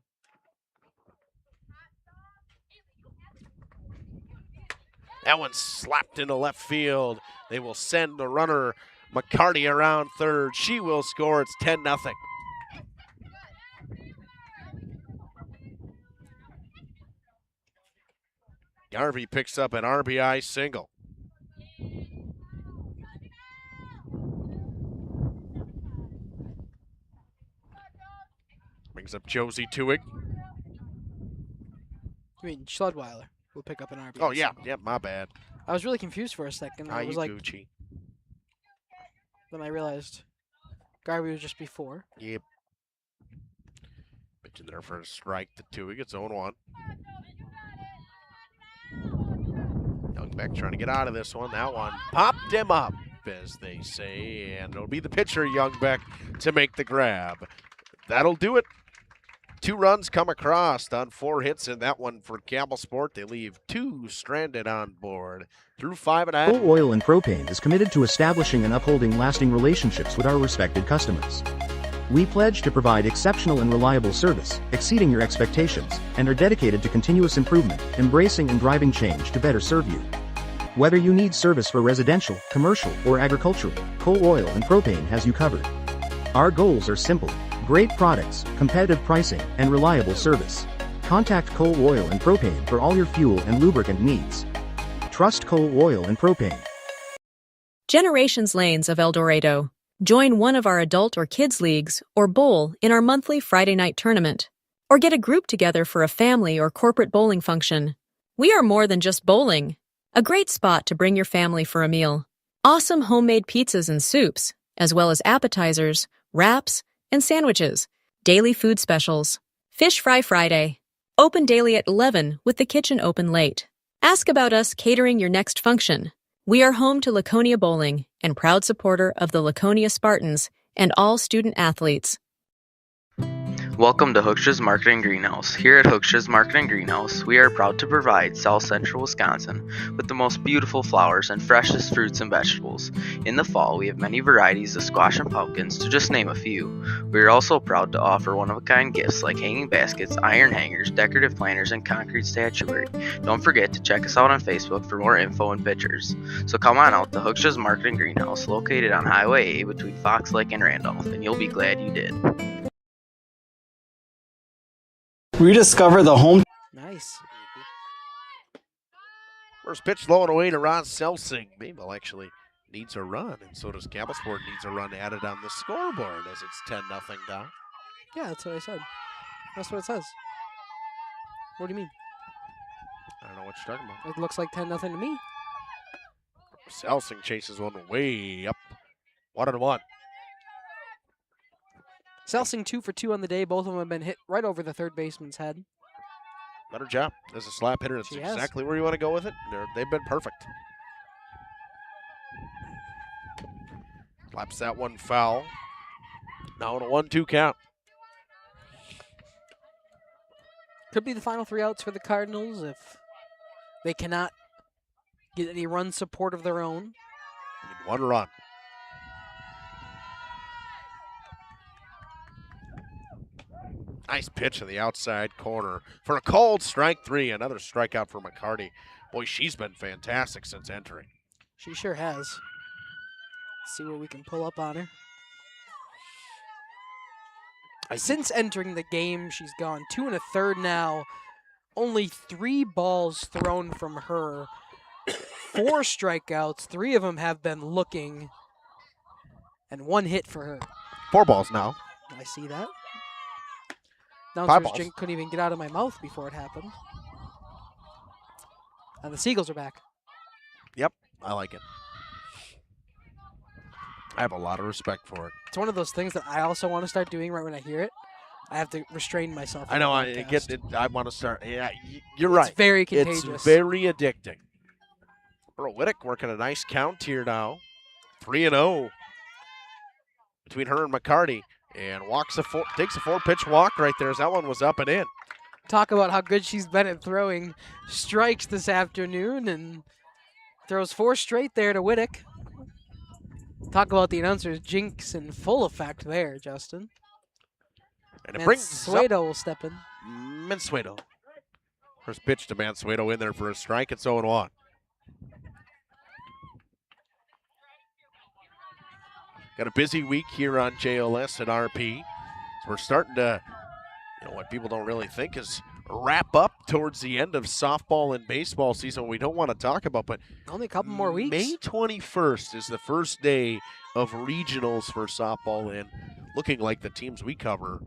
Speaker 2: That one's slapped into left field. They will send the runner McCarty around third. She will score. It's 10-0. Garvey picks up an RBI single. Brings up Josie Tuig.
Speaker 8: I mean, Schledweiler will pick up an RBI.
Speaker 2: Oh, yeah.
Speaker 8: single.
Speaker 2: Yeah, my bad.
Speaker 8: I was really confused for a second. I was like,
Speaker 2: Gucci.
Speaker 8: then I realized Garvey was just before.
Speaker 2: Yep. Pitching there for a strike to Tuig. It's 0-1. Youngbeck trying to get out of this one. That one popped him up, as they say, and it'll be the pitcher, Youngbeck, to make the grab. That'll do it. 2 runs come across on 4 hits in that one for Campbellsport. They leave 2 stranded on board through 5.5.
Speaker 9: Coal Oil and Propane is committed to establishing and upholding lasting relationships with our respected customers. We pledge to provide exceptional and reliable service, exceeding your expectations, and are dedicated to continuous improvement, embracing and driving change to better serve you. Whether you need service for residential, commercial, or agricultural, Coal Oil and Propane has you covered. Our goals are simple: great products, competitive pricing, and reliable service. Contact Coal Oil and Propane for all your fuel and lubricant needs. Trust Coal Oil and Propane.
Speaker 13: Generations Lanes of El Dorado. Join one of our adult or kids leagues or bowl in our monthly Friday night tournament. Or get a group together for a family or corporate bowling function. We are more than just bowling. A great spot to bring your family for a meal. Awesome homemade pizzas and soups, as well as appetizers, wraps, and sandwiches. Daily food specials. Fish Fry Friday. Open daily at 11 with the kitchen open late. Ask about us catering your next function. We are home to Laconia Bowling and proud supporter of the Laconia Spartans and all student athletes.
Speaker 17: Welcome to Hooksha's Marketing Greenhouse. Here at Hooksha's Marketing Greenhouse, we are proud to provide South Central Wisconsin with the most beautiful flowers and freshest fruits and vegetables. In the fall, we have many varieties of squash and pumpkins, to just name a few. We are also proud to offer one-of-a-kind gifts like hanging baskets, iron hangers, decorative planters, and concrete statuary. Don't forget to check us out on Facebook for more info and pictures. So come on out to Hooksha's Marketing Greenhouse, located on Highway A between Fox Lake and Randolph, and you'll be glad you did.
Speaker 18: Rediscover the home.
Speaker 8: Nice.
Speaker 2: First pitch low and away to Ron Selsing. Mayville actually needs a run, and so does Campbellsport needs a run added on the scoreboard as it's 10-0 down.
Speaker 8: Yeah, that's what I said. That's what it says. What do you mean?
Speaker 2: I don't know what you're talking about.
Speaker 8: It looks like 10-0 to me.
Speaker 2: Selsing chases one way up. 1-1.
Speaker 8: Selsing 2 for 2 on the day. Both of them have been hit right over the third baseman's head.
Speaker 2: Better job. As a slap hitter, that's
Speaker 8: She has.
Speaker 2: exactly where you want to go with it. They've been perfect. Slaps that one foul. Now in a 1-2 count.
Speaker 8: Could be the final 3 outs for the Cardinals if they cannot get any run support of their own.
Speaker 2: Need 1 run. Nice pitch in the outside corner for a cold strike 3. Another strikeout for McCarty. Boy, she's been fantastic since entering.
Speaker 8: She sure has. Let's see what we can pull up on her. Since entering the game, she's gone 2 1/3 now. Only 3 balls thrown from her. 4 strikeouts. 3 of them have been looking. And 1 hit for her.
Speaker 2: 4 balls now.
Speaker 8: I see that.
Speaker 2: 5
Speaker 8: Downstairs
Speaker 2: balls.
Speaker 8: drink couldn't even get out of my mouth before it happened. And the Seagulls are back.
Speaker 2: Yep. I like it. I have a lot of respect for it.
Speaker 8: It's one of those things that I also want to start doing right when I hear it. I have to restrain myself.
Speaker 2: I know. I get it. I want to start. Yeah, you're right.
Speaker 8: It's very contagious.
Speaker 2: It's very addicting. Whittick working a nice count here now. 3-0 between her and McCarty. And takes a 4-pitch walk right there as that one was up and in.
Speaker 8: Talk about how good she's been at throwing strikes this afternoon, and throws 4 straight there to Whittick. Talk about the announcer's jinx in full effect there, Justin.
Speaker 2: And it brings
Speaker 8: Mansueto will step in.
Speaker 2: Mansueto. First pitch to Mansueto in there for a strike. It's 0-1. Got a busy week here on JLS and RP. So we're starting to, what people don't really think is wrap up towards the end of softball and baseball season. We don't want to talk about, but
Speaker 8: only a couple more weeks.
Speaker 2: May 21st is the first day of regionals for softball, and looking like the teams we cover,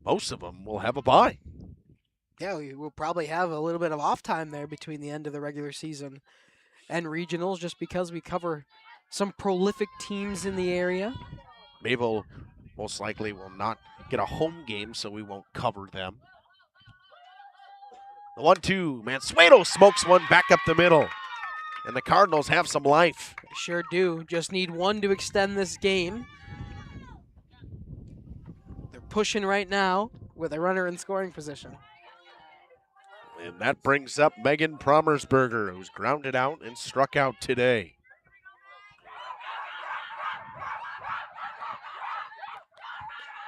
Speaker 2: most of them will have a bye.
Speaker 8: Yeah, we will probably have a little bit of off time there between the end of the regular season and regionals, just because we cover some prolific teams in the area.
Speaker 2: Mayville most likely will not get a home game, so we won't cover them. The 1-2, Mansueto smokes one back up the middle. And the Cardinals have some life.
Speaker 8: They sure do. Just need one to extend this game. They're pushing right now with a runner in scoring position.
Speaker 2: And that brings up Megan Promersberger, who's grounded out and struck out today.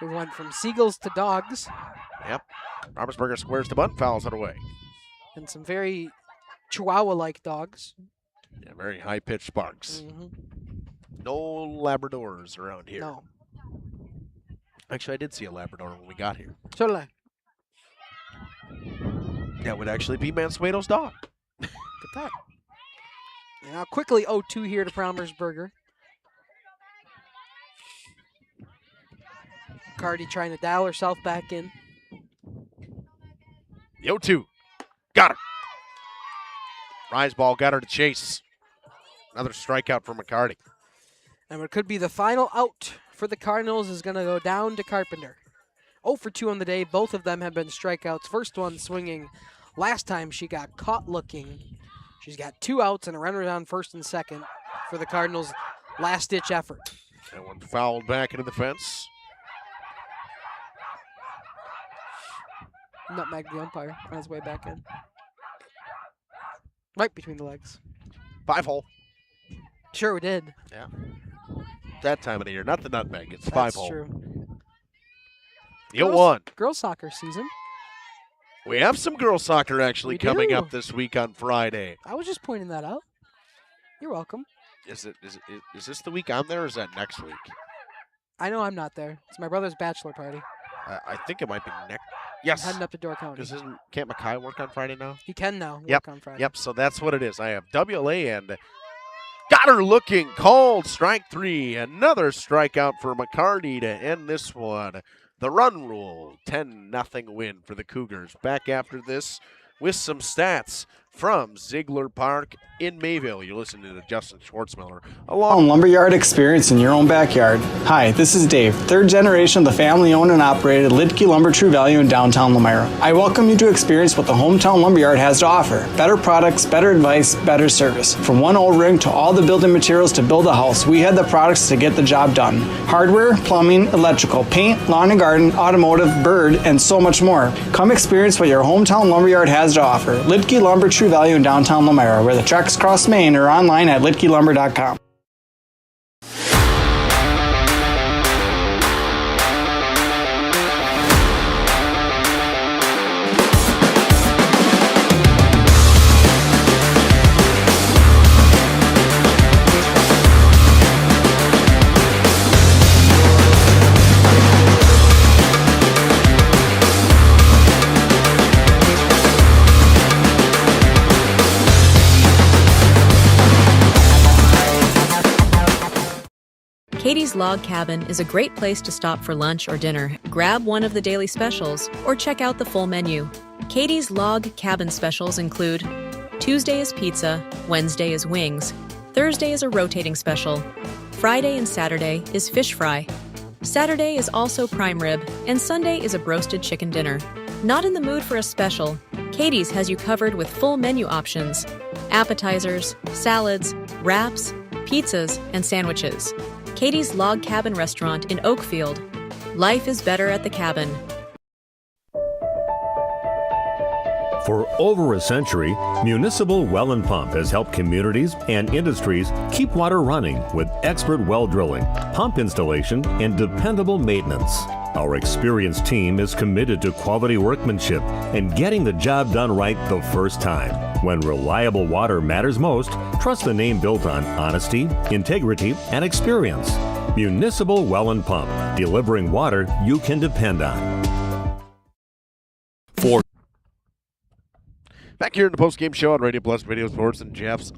Speaker 8: We went from Seagulls to Dogs.
Speaker 2: Yep. Promersberger squares the bunt, fouls it away.
Speaker 8: And some very Chihuahua-like dogs.
Speaker 2: Yeah, very high-pitched sparks.
Speaker 8: Mm-hmm.
Speaker 2: No Labradors around here.
Speaker 8: No.
Speaker 2: Actually, I did see a Labrador when we got here.
Speaker 8: So did I.
Speaker 2: That would actually be Mansueto's dog.
Speaker 8: Good that. Now quickly 0-2 here to Promersberger. Cardi trying to dial herself back in.
Speaker 2: The 0-2. Got her. Rise ball got her to chase. Another strikeout for McCarty.
Speaker 8: And what could be the final out for the Cardinals is going to go down to Carpenter. 0 for 2 on the day. Both of them have been strikeouts. First one swinging last time she got caught looking. She's got 2 outs and a runner on first and second for the Cardinals' last-ditch effort.
Speaker 2: That one fouled back into the fence.
Speaker 8: Nutmeg the umpire on his way back in. Right between the legs.
Speaker 2: 5-hole.
Speaker 8: Sure we did.
Speaker 2: Yeah. That time of the year, not the nutmeg. It's 5-hole.
Speaker 8: That's true.
Speaker 2: The 0-1.
Speaker 8: Girls soccer season.
Speaker 2: We have some girls soccer actually coming up this week on Friday.
Speaker 8: I was just pointing that out. You're welcome.
Speaker 2: Is this the week I'm there, or is that next week?
Speaker 8: I know I'm not there. It's my brother's bachelor party.
Speaker 2: I think it might be next. Yes.
Speaker 8: I'm heading up to Door County.
Speaker 2: Because can't Mackay work on Friday now?
Speaker 8: He can now
Speaker 2: Yep.
Speaker 8: work on Friday.
Speaker 2: Yep, so that's what it is. I have WLA and got her looking. Called strike 3. Another strikeout for McCarty to end this one. The run rule, 10-0 win for the Cougars. Back after this with some stats from Ziegler Park in Mayville. You're listening to Justin Schwartzmiller.
Speaker 18: Lumberyard experience in your own backyard. Hi, this is Dave, third generation of the family-owned and operated Lidke Lumber True Value in downtown Lamira. I welcome you to experience what the Hometown Lumberyard has to offer. Better products, better advice, better service. From one O-ring to all the building materials to build a house, we have the products to get the job done. Hardware, plumbing, electrical, paint, lawn and garden, automotive, bird, and so much more. Come experience what your Hometown Lumberyard has to offer. Lidke Lumber True Value in downtown Lamira, where the tracks cross Maine, or online at lidkelumber.com.
Speaker 13: Katie's Log Cabin is a great place to stop for lunch or dinner, grab one of the daily specials, or check out the full menu. Katie's Log Cabin specials include Tuesday is pizza, Wednesday is wings, Thursday is a rotating special. Friday and Saturday is fish fry. Saturday is also prime rib, and Sunday is a broasted chicken dinner. Not in the mood for a special? Katie's has you covered with full menu options: appetizers, salads, wraps, pizzas, and sandwiches. Katie's Log Cabin Restaurant in Oakfield. Life is better at the cabin.
Speaker 1: For over a century, Municipal Well and Pump has helped communities and industries keep water running with expert well drilling, pump installation, and dependable maintenance. Our experienced team is committed to quality workmanship and getting the job done right the first time. When reliable water matters most, trust the name built on honesty, integrity, and experience. Municipal Well and Pump, delivering water you can depend on.
Speaker 2: Back here in the post-game show on Radio Plus Radio Sports and Jeff's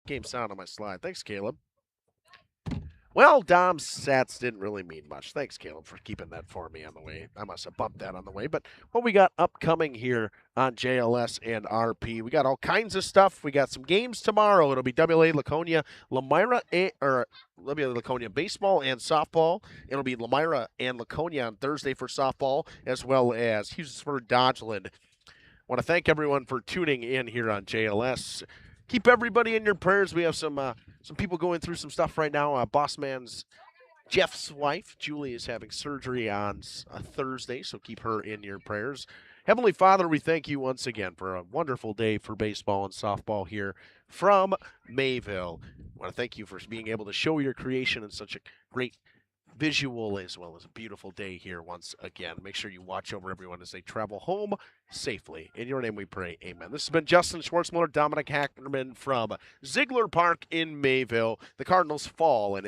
Speaker 2: game sound on my slide. Thanks, Caleb. Well, Dom's sats didn't really mean much. Thanks, Caleb, for keeping that for me on the way. I must have bumped that on the way. But what we got upcoming here on JLS and RP, we got all kinds of stuff. We got some games tomorrow. It'll be WA Laconia, WA Laconia baseball and softball. It'll be Lamira and Laconia on Thursday for softball, as well as Houston Dodgeland. I want to thank everyone for tuning in here on JLS. Keep everybody in your prayers. We have some people going through some stuff right now. Boss Man's Jeff's wife, Julie, is having surgery on a Thursday, so keep her in your prayers. Heavenly Father, we thank you once again for a wonderful day for baseball and softball here from Mayville. I want to thank you for being able to show your creation in such a great visual as well as a beautiful day here once again. Make sure you watch over everyone as they travel home safely. In your name we pray, amen. This has been Justin Schwartzmiller, Dominic Hackerman from Ziegler Park in Mayville. The Cardinals fall and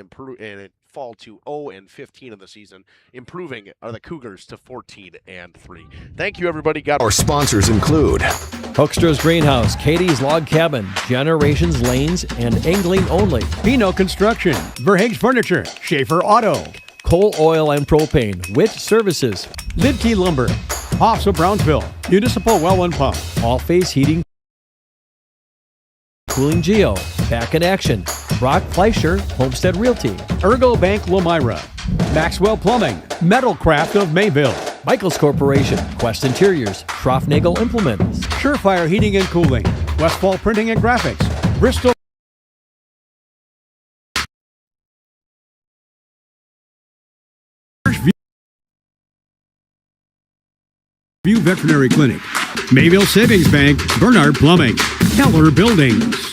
Speaker 2: fall to 0-15 in the season, improving the Cougars to 14-3. Thank you, everybody.
Speaker 3: Our sponsors include
Speaker 23: Hoekstra's Greenhouse, Katie's Log Cabin, Generations Lanes, and Angling Only. Pino Construction, Verhaeg's Furniture, Schaefer Auto, Coal Oil and Propane, Witt Services, Lidkey Lumber, Hoffs of Brownsville, Municipal Well and Pump, All Face Heating, Cooling Geo, Back in Action, Brock Fleischer, Homestead Realty, Ergo Bank Lamira, Maxwell Plumbing, Metalcraft of Mayville,
Speaker 3: Michaels Corporation, Quest Interiors, Schroffnagel Implements,
Speaker 23: Surefire Heating and Cooling, Westfall Printing and Graphics, Bristol View Veterinary Clinic, Mayville Savings Bank, Bernard Plumbing, Keller Buildings.